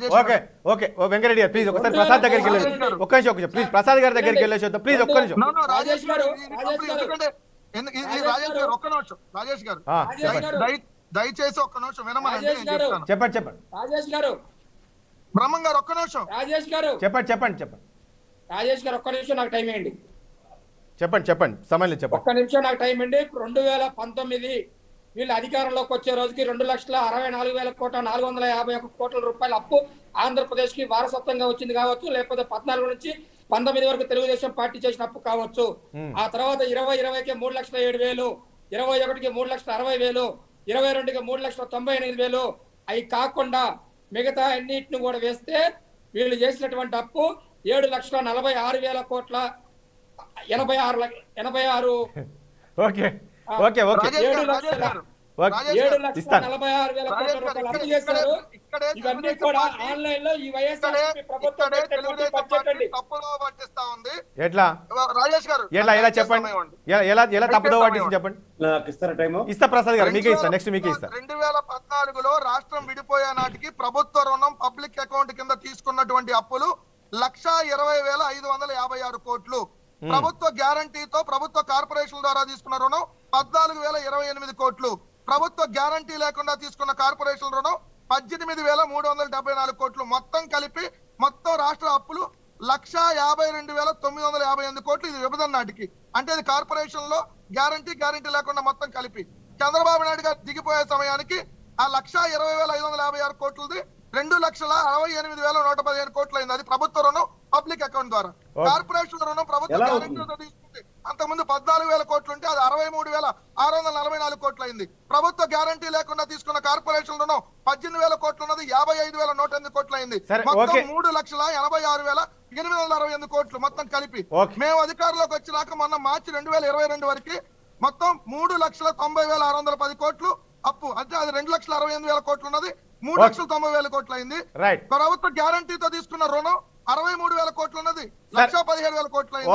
ఓకే వెంకరెడ్డి గారు ప్లీజ్ ఒకసారి ప్రసాద్ దగ్గరికి వెళ్ళేసి ఒక్క నిమిషం ప్లీజ్ ప్రసాద్ గారి దగ్గరికి వెళ్ళేసి ప్లీజ్ ఒక్క నిమిషం. రాజేష్ గారు దయచేసి ఒక్క నిమిషం వినమని చెప్పండి. రాజేష్ గారు బ్రహ్మం గారు ఒక్క నిమిషం. రాజేష్ గారు చెప్పండి. రాజేష్ గారు ఒక్క నిమిషం నాకు టైం ఇవ్వండి. చెప్పండి సమయం లేదు, చెప్పండి. ఒక్క నిమిషం నాకు టైం ఇవ్వండి. 2019 వీళ్ళు అధికారంలోకి వచ్చే రోజుకి 2,64,000 కోట్ల 451 కోట్ల రూపాయల అప్పు ఆంధ్రప్రదేశ్ కి వారసత్వంగా వచ్చింది కావచ్చు, లేకపోతే 14 నుంచి 19 వరకు తెలుగుదేశం పార్టీ చేసిన అప్పు కావచ్చు. ఆ తర్వాత 2020కి 3,07,000, 21కి 3,60,000, 22కి 3,98,000 అవి కాకుండా మిగతా అన్నిటిని కూడా వేస్తే వీళ్ళు చేసినటువంటి అప్పు 7,46,000 కోట్ల 86 ఓకే ఓకే ఓకే ఓకే. 7,46,000 కోట్ల రూపాయలు అప్పు చేశారు. ఇవన్నీ కూడా ఆన్లైన్ లో ఈ వైఎస్ఆర్సీపీ ప్రభుత్వం పెట్టినటువంటి బడ్జెట్ అండి. తప్పుదో పట్టిస్తా ఉంది. ఎట్లా రాజేష్ గారు ఎలా చెప్పండి, ఎలా తప్పుదో పట్టించి చెప్పండి. నాకు ఇస్తారా టైము? ఇస్తా ప్రసాద్ గారు, మీకే ఇస్తా, నెక్స్ట్ మీకే ఇస్తా. 2014లో రాష్ట్రం విడిపోయే నాటికి ప్రభుత్వ రుణం పబ్లిక్ అకౌంట్ కింద తీసుకున్నటువంటి అప్పులు 1,20,556 కోట్లు. ప్రభుత్వ గ్యారంటీతో ప్రభుత్వ కార్పొరేషన్ ద్వారా తీసుకున్న రుణం 14,028 కోట్లు. ప్రభుత్వ గ్యారంటీ లేకుండా తీసుకున్న కార్పొరేషన్ రుణం 18,374 కోట్లు. మొత్తం కలిపి మొత్తం రాష్ట్ర అప్పులు 1,52,958 కోట్లు. ఇది విభజన నాటికి, అంటే ఇది కార్పొరేషన్ లో గ్యారంటీ లేకుండా మొత్తం కలిపి. చంద్రబాబు నాయుడు గారు దిగిపోయే సమయానికి ఆ 1,20,556 కోట్లది 2,68,115 కోట్లు అయింది. అది ప్రభుత్వ రుణం పబ్లిక్ అకౌంట్ ద్వారా. కార్పొరేషన్ రుణం ప్రభుత్వ గ్యారంటీతో తీసుకుంటే అంతకుముందు 14,000 కోట్లు ఉంటే అది 63,644 కోట్లు అయింది. ప్రభుత్వ గ్యారంటీ లేకుండా తీసుకున్న కార్పొరేషన్ రుణం 18,000 కోట్లు ఉన్నది 55,108 కోట్లు అయింది. మొత్తం 3,56,868 కోట్లు మొత్తం కలిపి. మేము అధికారంలోకి వచ్చినాక మొన్న మార్చి 2022 వరకు మొత్తం 3,90,610 కోట్లు అప్పు, అంటే అది 2,68,000 కోట్లు ఉన్నది 3,90,000 కోట్లు అయింది. ప్రభుత్వ గ్యారంటీతో తీసుకున్న రుణం 63,000 కోట్లు ఉన్నది 1,17,000 కోట్లు అయింది.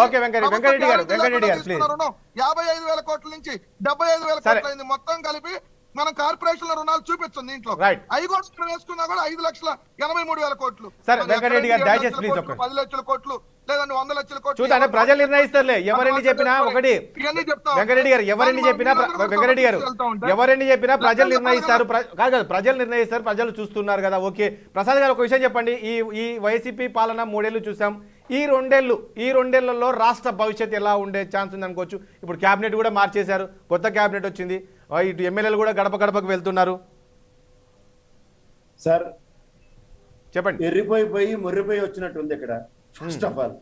రుణం 55,000 కోట్ల నుంచి 75,000 కోట్లు అయింది. మొత్తం కలిపి మనం కార్పొరేషన్ రుణాలు చూపించండి దీంట్లో. అవి కూడా వేసుకున్నా కూడా 5,83,000 కోట్లు. 10 లక్షల కోట్లు లేదంటే 100 లక్షల కోట్లు. చూడండి, ప్రజలు నిర్ణయిస్తారులే. ఎవరెన్ని చెప్పినా ఒకటి వెంకటరెడ్డి గారు, ఎవరెన్ని చెప్పినా వెంకటరెడ్డి గారు ఎవరెన్ని చెప్పినా ప్రజలు నిర్ణయిస్తారు. కాదు, ప్రజలు నిర్ణయిస్తారు, ప్రజలు చూస్తున్నారు కదా. ఓకే ప్రసాద్ గారు, ఒక విషయం చెప్పండి. ఈ వైసీపీ పాలన 3 ఏళ్ళు చూసాం. ఈ రెండేళ్లలో రాష్ట్ర భవిష్యత్తు ఎలా ఉండే ఛాన్స్ ఉంది అనుకోవచ్చు. ఇప్పుడు క్యాబినెట్ కూడా మార్చేశారు, కొత్త క్యాబినెట్ వచ్చింది. ఇటు ఎమ్మెల్యేలు కూడా గడపకు వెళ్తున్నారు. సార్ చెప్పండి. ఎర్రిపోయి మొర్రిపోయి వచ్చినట్టుంది ఇక్కడ. ఫస్ట్ ఆఫ్ ఆల్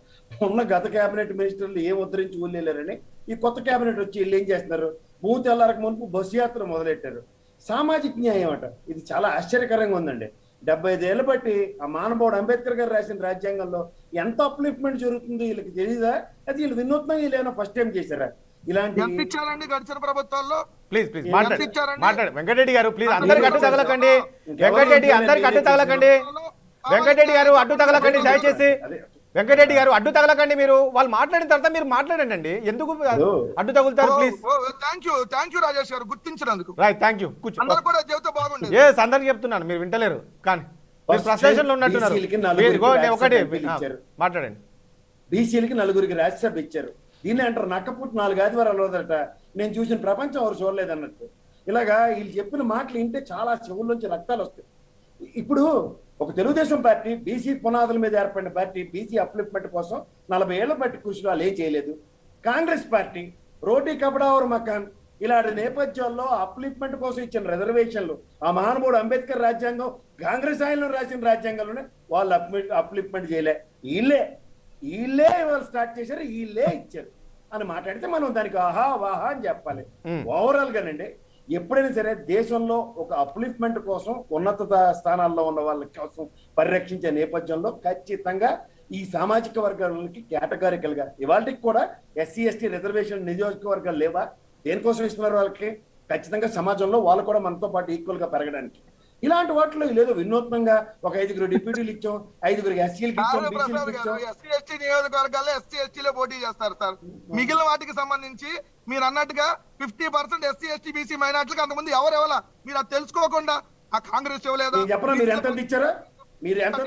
ఉన్న గత కేబినెట్ మినిస్టర్లు ఏం ఉద్ధరించి ఊళ్ళేరని ఈ కొత్త కేబినెట్ వచ్చి వీళ్ళు ఏం చేస్తున్నారు? మూతి తెల్లారక మునుపు బస్సు యాత్ర మొదలెట్టారు. సామాజిక న్యాయం అట. ఇది చాలా ఆశ్చర్యకరంగా ఉందండి. 75 ఏళ్ళు బట్టి ఆ మహానుభావుడు అంబేద్కర్ గారు రాసిన రాజ్యాంగంలో ఎంత అప్లిఫ్ట్మెంట్ జరుగుతుందో వీళ్ళకి తెలియదా? అది వీళ్ళు వినూత్నంగా వీళ్ళేమైనా ఫస్ట్ టైం చేశారా? ఇలాంటి గడిచిన ప్రభుత్వాల్లో ప్లీజ్ మాట్లాడు వెంకటరెడ్డి గారు, ప్లీజ్ అందరికి అడ్డు తగలకండి. అందరికి అడ్డు తగలకండి. వెంకటరెడ్డి గారు అడ్డు తగలకండి దయచేసి. వెంకటరెడ్డి గారు అడ్డు తగలకండి. మీరు వాళ్ళు మాట్లాడిన తర్వాత మీరు మాట్లాడండి. ఎందుకు అడ్డు తగులుతారు? ప్లీజ్. థ్యాంక్ యూ రాజేష్ గారు గుర్తించినందుకు. Right, thank you. కూర్చో. అందరికి చెప్తున్నాను, మీరు వింటలేరు కానీ ఫ్రస్ట్రేషన్ లో ఉన్నట్టున్నారు. ఒకటి మాట్లాడండి. బీసీలకి 4 రాజ్యసభ ఇచ్చారు. దీన్ని అంటారు నక్కపుట్టు 4 ఆదివారాలు వదలట. నేను చూసిన ప్రపంచం ఎవరు చూడలేదు అన్నట్టు. ఇలాగా వీళ్ళు చెప్పిన మాటలు వింటే చాలా చెవుల్లోంచి రక్తాలు వస్తాయి. ఇప్పుడు ఒక తెలుగుదేశం పార్టీ బీసీ పునాదుల మీద ఏర్పడిన పార్టీ బీసీ అప్లిఫ్ట్మెంట్ కోసం 40 ఏళ్ల బట్టి కృషిలో వాళ్ళు ఏం చేయలేదు. కాంగ్రెస్ పార్టీ రోటీ కపడావర్ మకాన్ ఇలాంటి నేపథ్యాల్లో అప్లిఫ్ట్మెంట్ కోసం ఇచ్చిన రిజర్వేషన్లు, ఆ మహానుభావుడు అంబేద్కర్ రాజ్యాంగం కాంగ్రెస్ ఆయనలో రాసిన రాజ్యాంగంలోనే వాళ్ళు అప్లిఫ్ట్మెంట్ చేయలే. వీళ్ళే వాళ్ళు స్టార్ట్ చేశారు, వీళ్ళే ఇచ్చారు అని మాట్లాడితే మనం దానికి ఆహా వాహా అని చెప్పాలి. ఓవరాల్ గానండి ఎప్పుడైనా సరే దేశంలో ఒక అప్లిఫ్ట్మెంట్ కోసం ఉన్నత స్థానాల్లో ఉన్న వాళ్ళ కోసం పరిరక్షించే నేపథ్యంలో ఖచ్చితంగా ఈ సామాజిక వర్గాలకి కేటగారికల్ గా ఇవాళకి కూడా ఎస్సీ ఎస్టీ రిజర్వేషన్ నియోజకవర్గాలు లేవా? దేనికోసం ఇస్తున్నారు వాళ్ళకి? ఖచ్చితంగా సమాజంలో వాళ్ళు కూడా మనతో పాటు ఈక్వల్ గా పెరగడానికి. ఇలాంటి వాటిలో లేదో వినూత్నంగా ఒక 5 డిప్యూటీలు ఇచ్చాం, 5 ఎస్సీలకు ఇచ్చాం, బీసీలకు ఇచ్చాం. ఎస్సీ ఎస్టీ నియోజకవర్గాల్లో ఎస్సీ ఎస్టీలో పోటీ చేస్తారు సార్. మిగిలిన వాటికి సంబంధించి మీరు అన్నట్టుగా 50% ఎస్సీ ఎస్టీ బీసీ మైనార్టీలకు అంతకుముందు ఎవరెవరా మీరు అది తెలుసుకోకుండా ఆ కాంగ్రెస్ ఇవ్వలేదు. చెప్పరా మీరు ఎంత ఇచ్చారా? మీరు ఎంత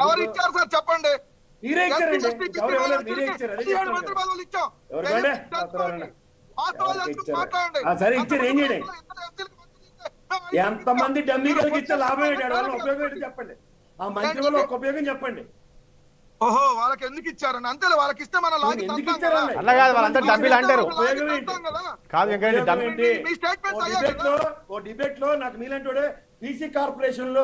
ఎవరు ఇచ్చారు సార్ చెప్పండి. మీరే ఇచ్చారండి. 17 మంత్రి పదవులు ఇచ్చాం. సరే ఇచ్చారు, ఏం చేయండి? ఎంతమంది డమ్మీ కలిగి ఇస్తే లాభం ఏంటి? ఉపయోగం ఏంటి చెప్పండి. ఆ మంత్రి వల్ల ఒక ఉపయోగం చెప్పండి. ఓహో వాళ్ళకి ఎందుకు ఇచ్చారని అంతే. వాళ్ళకి ఇస్తే మన ఎందుకు ఇచ్చారు? అలా కాదు, వాళ్ళంతా డబ్బులు అంటారు. ఉపయోగం ఏంటి? ఓ డిబేట్ లో నాకు మీలంటే బీసీ కార్పొరేషన్ లో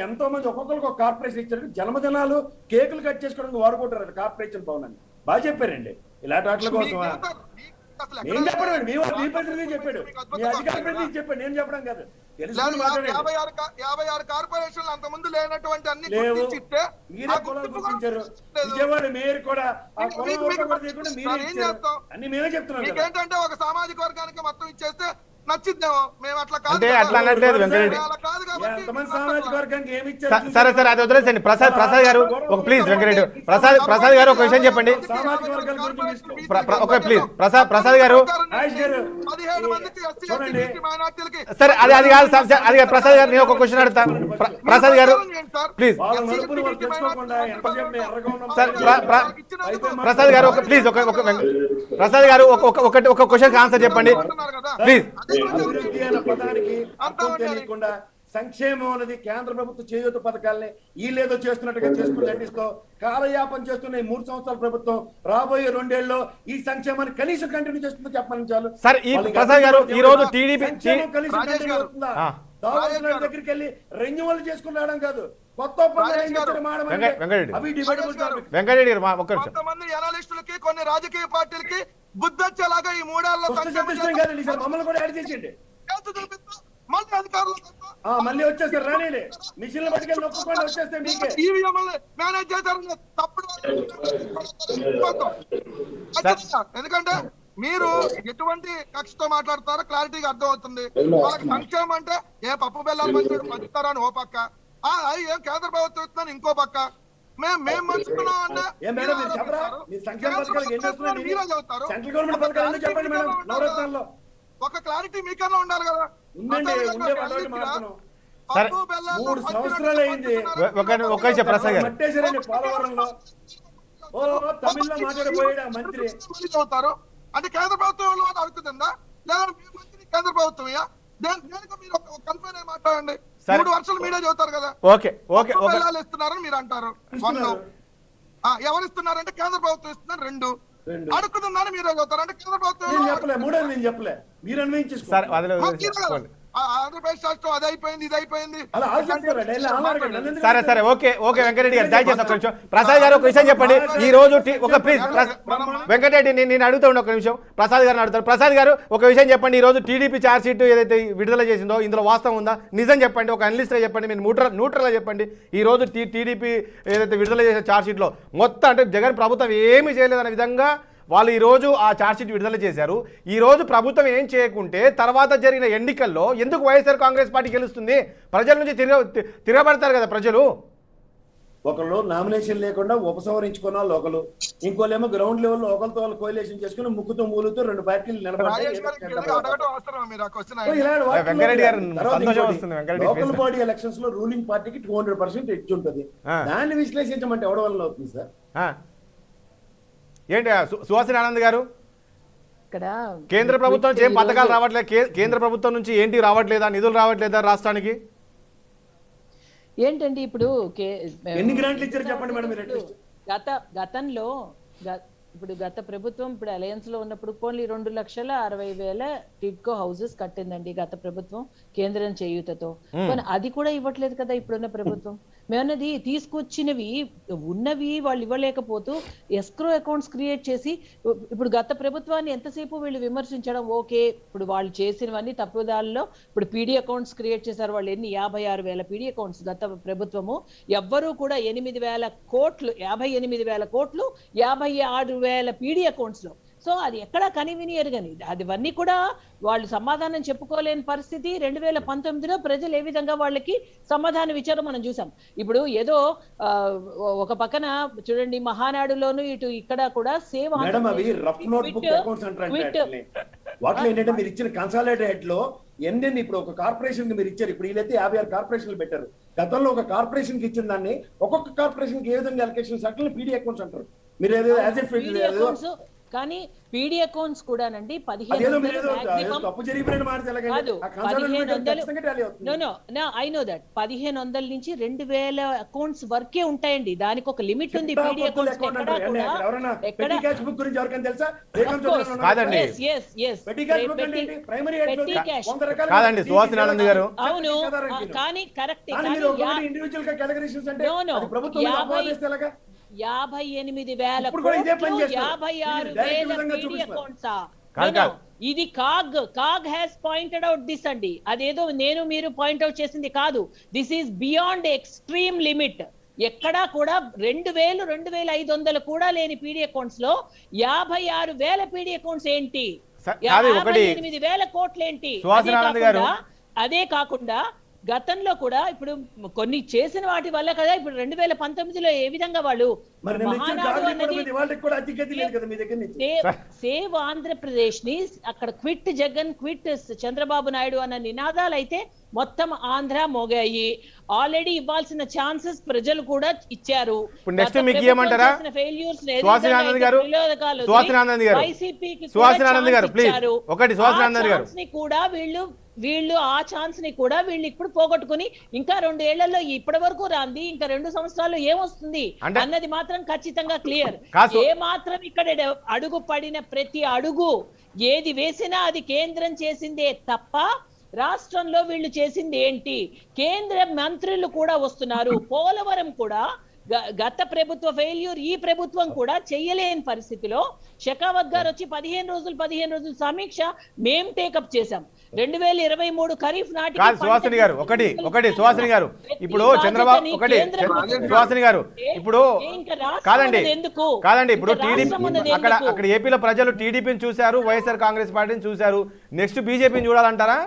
ఎంతో మంది ఒక్కొక్కరికి ఒక కార్పొరేషన్ ఇచ్చారు. జన్మదినాలు కేకులు కట్ చేసుకోవడానికి వాడుకుంటారు కార్పొరేషన్ భవనాన్ని. బాగా చెప్పారండి. ఇలాంటి వాటి కోసం అసలు నేను చెప్పడం మీ ప్రతినిధి చెప్పాడు, మీ అధికార ప్రతినిధి చెప్పాడు, నేను చెప్పడం కాదు. తెలుసుకుని మాట్లాడండి. 56 కార్పొరేషన్లు అంత ముందు లేనటువంటి అన్ని లేవు, గుర్తించిస్తే మీరే కులాలు గుర్తించారు. విజయవాడ మేయర్ కూడా ఆ కులం కూడా చేయకుండా మీరే ఇచ్చారు. అన్ని మేమే చెప్తున్నాం కదా. ఏంటంటే ఒక సామాజిక వర్గానికి మొత్తం ఇచ్చేస్తే నచ్చిద్దామో, మేము అట్లా కాదు అంటే అట్లా అనట్లేదు వెంకటరెడ్డి. అలా కాదు కాబట్టి ఎంతమంది సామాజిక వర్గానికి ఏమి ఇచ్చారు? సరే సరే అది వదిలేసండి. ప్రసాద్ గారు ఒక ప్లీజ్ వెంకటరెడ్డి ప్రసాద్ గారు ఒక విషయం చెప్పండి. సామాజిక వర్గాల గురించి ఓకే ప్లీజ్ ప్రసాద్ గారు 17 మందికి SC, ST, BC మైనార్టీలకి సరే అది కాదు అది కాదు. ప్రసాద్ గారు నేను ఒక క్వశ్చన్ అడుగుతా. ప్రసాద్ గారు ప్లీజ్. వాళ్ళ నలుపుని వాళ్ళు తెలుసుకోకుండా ఎంతసేపు మేము ఎర్రగా ఉన్నాం. సార్ ప్రసాద్ గారు ఒక ప్లీజ్ ప్రసాద్ గారు ఒక క్వశ్చన్ ఆన్సర్ చెప్పండి ప్లీజ్. అభివృద్ధి అనే పదానికి అర్థం తెలియకుండా సంక్షేమం అనేది కేంద్ర ప్రభుత్వ చేయూత పథకాలని వీళ్ళేదో చేస్తున్నట్టుగా చేసుకుని నటిస్తూ కాలయాపన చేస్తున్న ఈ 3 సంవత్సరాల ప్రభుత్వం రాబోయే 2 ఏళ్లలో ఈ సంక్షేమాన్ని కనీసం కంటిన్యూ చేస్తుందో చెప్పమని చాలు. సార్ ఈ ప్రసాద్ గారు ఈ రోజు టీడీపీ కనీసం కంటిన్యూ అవుతుందా? దావాసుల దగ్గరికి వెళ్ళి రెన్యువల్ చేసుకుని రావడం కాదు, కొత్త వెంకటరెడ్డి గారు ఒక్క నిమిషం. కొంతమంది జర్నలిస్టులకి కొన్ని రాజకీయ పార్టీలకి బుద్ధి వచ్చేలాగా ఈ 3 ఏళ్లలో మమ్మల్ని కూడా యాడ్ చేసిండి. మళ్ళీ అధికారులు మళ్ళీ వచ్చేస్తారు రాని మిషన్లు పట్టుకెళ్ళి నొక్కకుండా వచ్చేస్తే మీకే మేనేజ్ చేశారు తప్పుడు. ఎందుకంటే మీరు ఎటువంటి కక్షతో మాట్లాడతారో క్లారిటీగా అర్థం అవుతుంది. వాళ్ళకి సంక్షేమం అంటే ఏ పప్పు బెల్లాలు పంచుతారో అని ఓ పక్క, ఏం కేంద్ర ప్రభుత్వం ఇస్తుందని ఇంకో పక్క. మేము మంచుకున్నాం అంటే మీరే చదువుతారు. ఒక క్లారిటీ మీకన్నా ఉండాలి కదా. పప్పు బెల్లాలు 3 సంవత్సరాలు అయింది. పోలవరంలో తమిళ్లో మాట్లాడిపోయాడు ఆ మంత్రి. చదువుతారు అంటే కేంద్ర ప్రభుత్వం అడుగుతుందా లేదా మంత్రి కేంద్ర ప్రభుత్వం మీరు కన్ఫైన్ అయి మాట్లాడండి. 3 వర్షాలు మీరే చదువుతారు కదా. బెల్లాలు ఇస్తున్నారని మీరు అంటారు. ఎవరు ఇస్తున్నారంటే కేంద్ర ప్రభుత్వం ఇస్తున్నారు. 2 అడుగుతుందని మీరే చదువుతారు అంటే కేంద్ర ప్రభుత్వం. నేను చెప్పలే మీరు అన్వయించేసుకోండి. ఆంధ్రప్రదేశ్ రాష్ట్రం అది అయిపోయింది ఇది అయిపోయింది. సరే ఓకే వెంకటరెడ్డి గారు దయచేసి ఒక నిమిషం. ప్రసాద్ గారు ఒక విషయం చెప్పండి. ఈ రోజు ఒక ప్లీజ్ వెంకటరెడ్డి నేను అడుగుతా ఉండే ఒక నిమిషం. ప్రసాద్ గారిని అడుగుతాను. ప్రసాద్ గారు ఒక విషయం చెప్పండి. ఈ రోజు టీడీపీ ఛార్జ్ షీట్ ఏదైతే విడుదల చేసిందో ఇందులో వాస్తవం ఉందా? నిజం చెప్పండి. ఒక అనలిస్ట్ గా చెప్పండి. మీరు న్యూట్రల్ గా చెప్పండి. ఈ రోజు టీడీపీ ఏదైతే విడుదల చేసిన ఛార్జ్ షీట్ లో మొత్తం అంటే జగన్ ప్రభుత్వం ఏమీ చేయలేదనే విధంగా వాళ్ళు ఈరోజు ఆ ఛార్జ్షీట్ విడుదల చేశారు. ఈరోజు ప్రభుత్వం ఏం చేయకుంటే తర్వాత జరిగిన ఎన్నికల్లో ఎందుకు వైఎస్ఆర్ కాంగ్రెస్ పార్టీ గెలుస్తుంది? ప్రజల నుంచి తిరగబడతారు కదా ప్రజలు. ఒకళ్ళు నామినేషన్ లేకుండా ఉపసంహరించుకున్న వాళ్ళు ఒకరు, ఇంకోళ్ళేమో గ్రౌండ్ లెవెల్లో ఒకరితో వాళ్ళు కోయిలేషన్ చేసుకుని ముక్కుతో మూలుతో 2 పార్టీలు నిలబడతాయి. లోకల్ బాడీ ఎలక్షన్స్ లో రూలింగ్ పార్టీకి 200% ఎడ్జ్ ఉంటుంది. దాన్ని విశ్లేషించమంటే ఎవరి వల్ల అవుతుంది సార్? ఏంటి సుహాసిని ఆనంద్ గారు, కేంద్ర ప్రభుత్వం నుంచి ఏం పథకాలు రావట్లేదు, కేంద్ర ప్రభుత్వం నుంచి ఏంటి రావట్లేదా, నిధులు రావట్లేదా రాష్ట్రానికి? ఏంటండి ఇప్పుడు ఎన్ని గ్రాంట్లు ఇచ్చారు చెప్పండి మేడం. గతంలో ఇప్పుడు గత ప్రభుత్వం ఇప్పుడు అలయన్స్ లో ఉన్నప్పుడు ఓన్లీ 2,60,000 టిడ్కో హౌసెస్ కట్టిందండి గత ప్రభుత్వం కేంద్రం చేయూతతో. అది కూడా ఇవ్వట్లేదు కదా ఇప్పుడున్న ప్రభుత్వం. మేమన్నది తీసుకొచ్చినవి ఉన్నవి వాళ్ళు ఇవ్వలేకపోతూ ఎస్క్రో అకౌంట్స్ క్రియేట్ చేసి ఇప్పుడు గత ప్రభుత్వాన్ని ఎంతసేపు వీళ్ళు విమర్శించడం ఓకే. ఇప్పుడు వాళ్ళు చేసినవన్నీ తప్పుదాల్లో ఇప్పుడు పీడీ అకౌంట్స్ క్రియేట్ చేశారు వాళ్ళు. 56,000 పీడీ అకౌంట్స్ గత ప్రభుత్వము. ఎవ్వరూ కూడా 8,000 కోట్లు 58,000 కోట్లు 56,000 పీడీ అకౌంట్స్ లో. సో అది ఎక్కడా కనివినియరు కానీ అదివన్నీ కూడా వాళ్ళు సమాధానం చెప్పుకోలేని పరిస్థితి. 2019లో ప్రజలు ఏ విధంగా వాళ్ళకి సమాధానం ఇచ్చారో మనం చూసాం. ఇప్పుడు ఏదో ఒక పక్కన చూడండి మహానాడులోను ఇటు ఇక్కడ కూడా సేవ్ వాటిలో ఏంటంటే మీరు ఇచ్చిన కన్సాలిడేట్ లో ఎన్ని ఇప్పుడు ఒక కార్పొరేషన్ మీరు ఇచ్చారు. ఇప్పుడు వీళ్ళైతే 56 కార్పొరేషన్లు పెట్టారు. గతంలో ఒక కార్పొరేషన్ కి ఇచ్చిన దాన్ని ఒక్కొక్క కార్పొరేషన్ కి ఏ విధంగా అలొకేషన్స్ అట్లా పీడీ అకౌంట్స్ అంటారు. మీరు కానీ పీడీ అకౌంట్స్ కూడానండి 1500 నుంచి 2,000 అకౌంట్స్ వరకే ఉంటాయండి. దానికి ఒక లిమిట్ ఉంది. పీడీ అకౌంట్స్ కాదండి సుహాసిని ఆనంద్ గారు. అవును కానీ కరెక్ట్. 58,000 56,000 పీడీ అకౌంట్సా కాదు, కాదు. ఇది CAG has pointed out this అండి. అదేదో నేను మీరు పాయింట్అవుట్ చేసింది కాదు. This is beyond extreme limit. ఎక్కడా కూడా 2000, 2500 కూడా లేని పీడీ అకౌంట్స్ లో 56,000 పీడీ అకౌంట్స్ ఏంటి, కాదు, ఒకటి 58,000 కోట్లు ఏంటి. సుహాసిని ఆనంద్ గారు. అదే కాకుండా గతంలో కూడా ఇప్పుడు కొన్ని చేసిన వాటి వల్ల కదా ఇప్పుడు 2019లో ఏ విధంగా వాళ్ళు మరి నేను ఇచ్చిన కాగితం వాళ్ళకి కూడా అతిగతి లేదు కదా మీ దగ్గర నుంచి. సేవ్ ఆంధ్రప్రదేశ్ ని అక్కడ క్విట్ జగన్, క్విట్ చంద్రబాబు నాయుడు అన్న నినాదాలు అయితే మొత్తం ఆంధ్ర మోగాయి. ఆల్రెడీ ఇవ్వాల్సిన ఛాన్సెస్ ప్రజలు కూడా ఇచ్చారు. ఇప్పుడు నెక్స్ట్ మీకు ఏమంటారా సుహాసిని ఆనంద్ గారు? సుహాసిని ఆనంద్ గారు, సుహాసిని ఆనంద్ గారు ప్లీజ్ ఒకటి. సుహాసిని ఆనంద్ గారు కూడా వీళ్ళు ఆ ఛాన్స్ ని కూడా వీళ్ళు ఇప్పుడు పోగొట్టుకుని ఇంకా 2 ఏళ్లలో ఇప్పటి వరకు రాంది ఇంకా 2 సంవత్సరాల్లో ఏమొస్తుంది అన్నది మాత్రం ఖచ్చితంగా క్లియర్. ఏ మాత్రం ఇక్కడ అడుగు పడిన ప్రతి అడుగు ఏది వేసినా అది కేంద్రం చేసిందే తప్ప రాష్ట్రంలో వీళ్ళు చేసింది ఏంటి? కేంద్ర మంత్రులు కూడా వస్తున్నారు. పోలవరం కూడా గత ప్రభుత్వ ఫెయిల్యూర్, ఈ ప్రభుత్వం కూడా చెయ్యలేని పరిస్థితిలో షెకావత్ గారు వచ్చి 15 రోజులు సమీక్ష మేం టేకప్ చేసాం. 2023 ఖరీఫ్ నాటికి సుహాసిని గారు ఒకటి సుహాసిని గారు ఇప్పుడు చంద్రబాబు ఒకటి సుహాసిని గారు ఇప్పుడు కాదండి ఇప్పుడు టీడీపీ అక్కడ ఏపీలో ప్రజలు టీడీపీని చూశారు, వైఎస్ఆర్ కాంగ్రెస్ పార్టీని చూశారు. నెక్స్ట్ బీజేపీని చూడాలంటారా?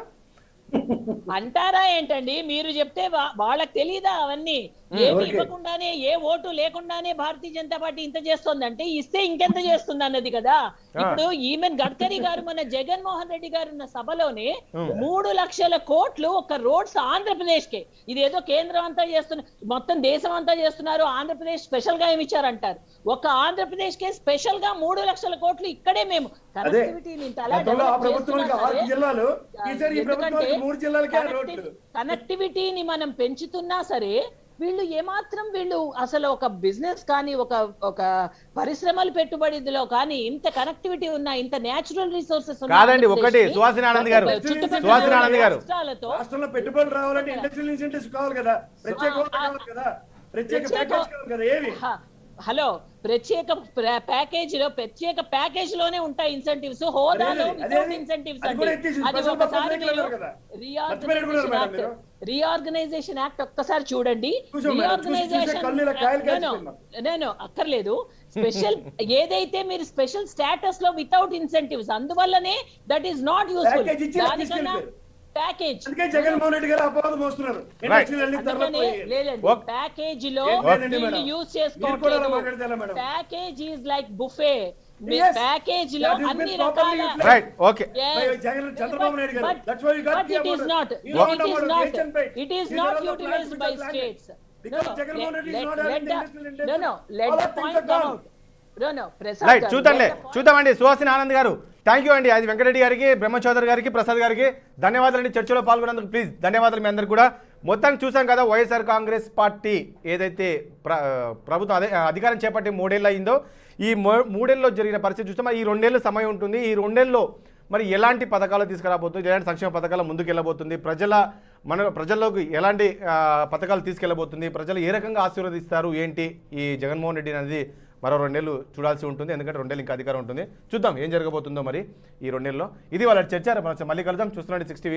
అంటారా ఏంటండి? మీరు చెప్తే వాళ్ళకి తెలియదా అవన్నీ? ఏమి ఇవ్వకుండానే, ఏ ఓటు లేకుండానే భారతీయ జనతా పార్టీ ఇంత చేస్తుందంటే ఇస్తే ఇంకెంత చేస్తుంది అన్నది కదా. ఇప్పుడు ఈమెన్ గడ్కరీ గారు మన జగన్మోహన్ రెడ్డి గారు ఉన్న సభలోనే 3 లక్షల కోట్లు ఒక రోడ్స్ ఆంధ్రప్రదేశ్ కే, ఇదేదో కేంద్రం అంతా చేస్తున్నారు, మొత్తం దేశం అంతా చేస్తున్నారు, ఆంధ్రప్రదేశ్ స్పెషల్ గా ఏమి ఇచ్చారంటారు. ఒక ఆంధ్రప్రదేశ్ కే స్పెషల్ గా 3 లక్షల కోట్లు ఇక్కడే మేము కనెక్టివిటీని మనం పెంచుతున్నా సరే వీళ్ళు ఏమాత్రం అసలు ఒక బిజినెస్ కానీ ఒక పరిశ్రమల పెట్టుబడిలో కానీ ఇంత కనెక్టివిటీ ఉన్నా, ఇంత నేచురల్ రిసోర్సెస్ కాదండి. ఒకటి సుహాసిని ఆనంద్ గారు, సుహాసిని ఆనంద్ గారు రాష్ట్రంలో పెట్టుబడులు రావాలంటే ఇండస్ట్రియల్ ఇన్సెంటివ్స్ కావాలి కదా, ప్రత్యేక ప్యాకేజ్ కావాలి కదా. ఏవి హలో ప్రత్యేక ప్యాకేజ్ లోనే ఉంటాయి ఇన్సెంటివ్స్, హోదాలో ఇన్సెంటివ్స్ అండి. అది ఒకసారి రీఆర్గనైజేషన్ యాక్ట్ ఒక్కసారి చూడండి. నేను అక్కర్లేదు. స్పెషల్ ఏదైతే మీరు స్పెషల్ స్టేటస్ లో వితౌట్ ఇన్సెంటివ్స్, అందువల్లనే దట్ ఈస్ నాట్ యూస్ఫుల్. దానికన్నా ప్యాకేజ్ జగన్మోహన్ రెడ్డి గారు అపవాదం మోస్తున్నారు. ప్యాకేజ్ లో యూజ్ చేసుకోవట్లేదు. Package is like buffet. Package లో అన్ని రకాల it is not utilized by states. చూద్దామండి. సుహాసిని ఆనంద్ గారు థ్యాంక్ యూ అండి. అది వెంకటరెడ్డి గారికి, బ్రహ్మచౌదరి గారికి, ప్రసాద్ గారికి ధన్యవాదాలండి. చర్చలో పాల్గొన్నందుకు ప్లీజ్ ధన్యవాదాలు మీ అందరికి కూడా. మొత్తానికి చూసాం కదా వైఎస్ఆర్ కాంగ్రెస్ పార్టీ ఏదైతే ప్రభుత్వం అధికారం చేపట్టి 3 ఏళ్ళు అయిందో ఈ 3 ఏళ్ళలో జరిగిన పరిస్థితి చూస్తే మరి ఈ 2 ఏళ్ళు సమయం ఉంటుంది. ఈ 2 ఏళ్ళలో మరి ఎలాంటి పథకాలు తీసుకురాబోతుంది, ఎలాంటి సంక్షేమ పథకాలు ముందుకు వెళ్ళబోతుంది, ప్రజల్లోకి ఎలాంటి పథకాలు తీసుకెళ్ళబోతుంది, ప్రజలు ఏ రకంగా ఆశీర్వదిస్తారు ఏంటి ఈ జగన్మోహన్ రెడ్డి అనేది మరో 2 ఏళ్ళు చూడాల్సి ఉంటుంది. ఎందుకంటే 2 ఏళ్ళు ఇంకా అధికారం ఉంటుంది. చూద్దాం ఏం జరగబోతుందో మరి ఈ 2 ఏళ్ళలో. ఇది వాళ్ళ చర్చ. మళ్ళీ కలుద్దాం. చూస్తున్నాండి 60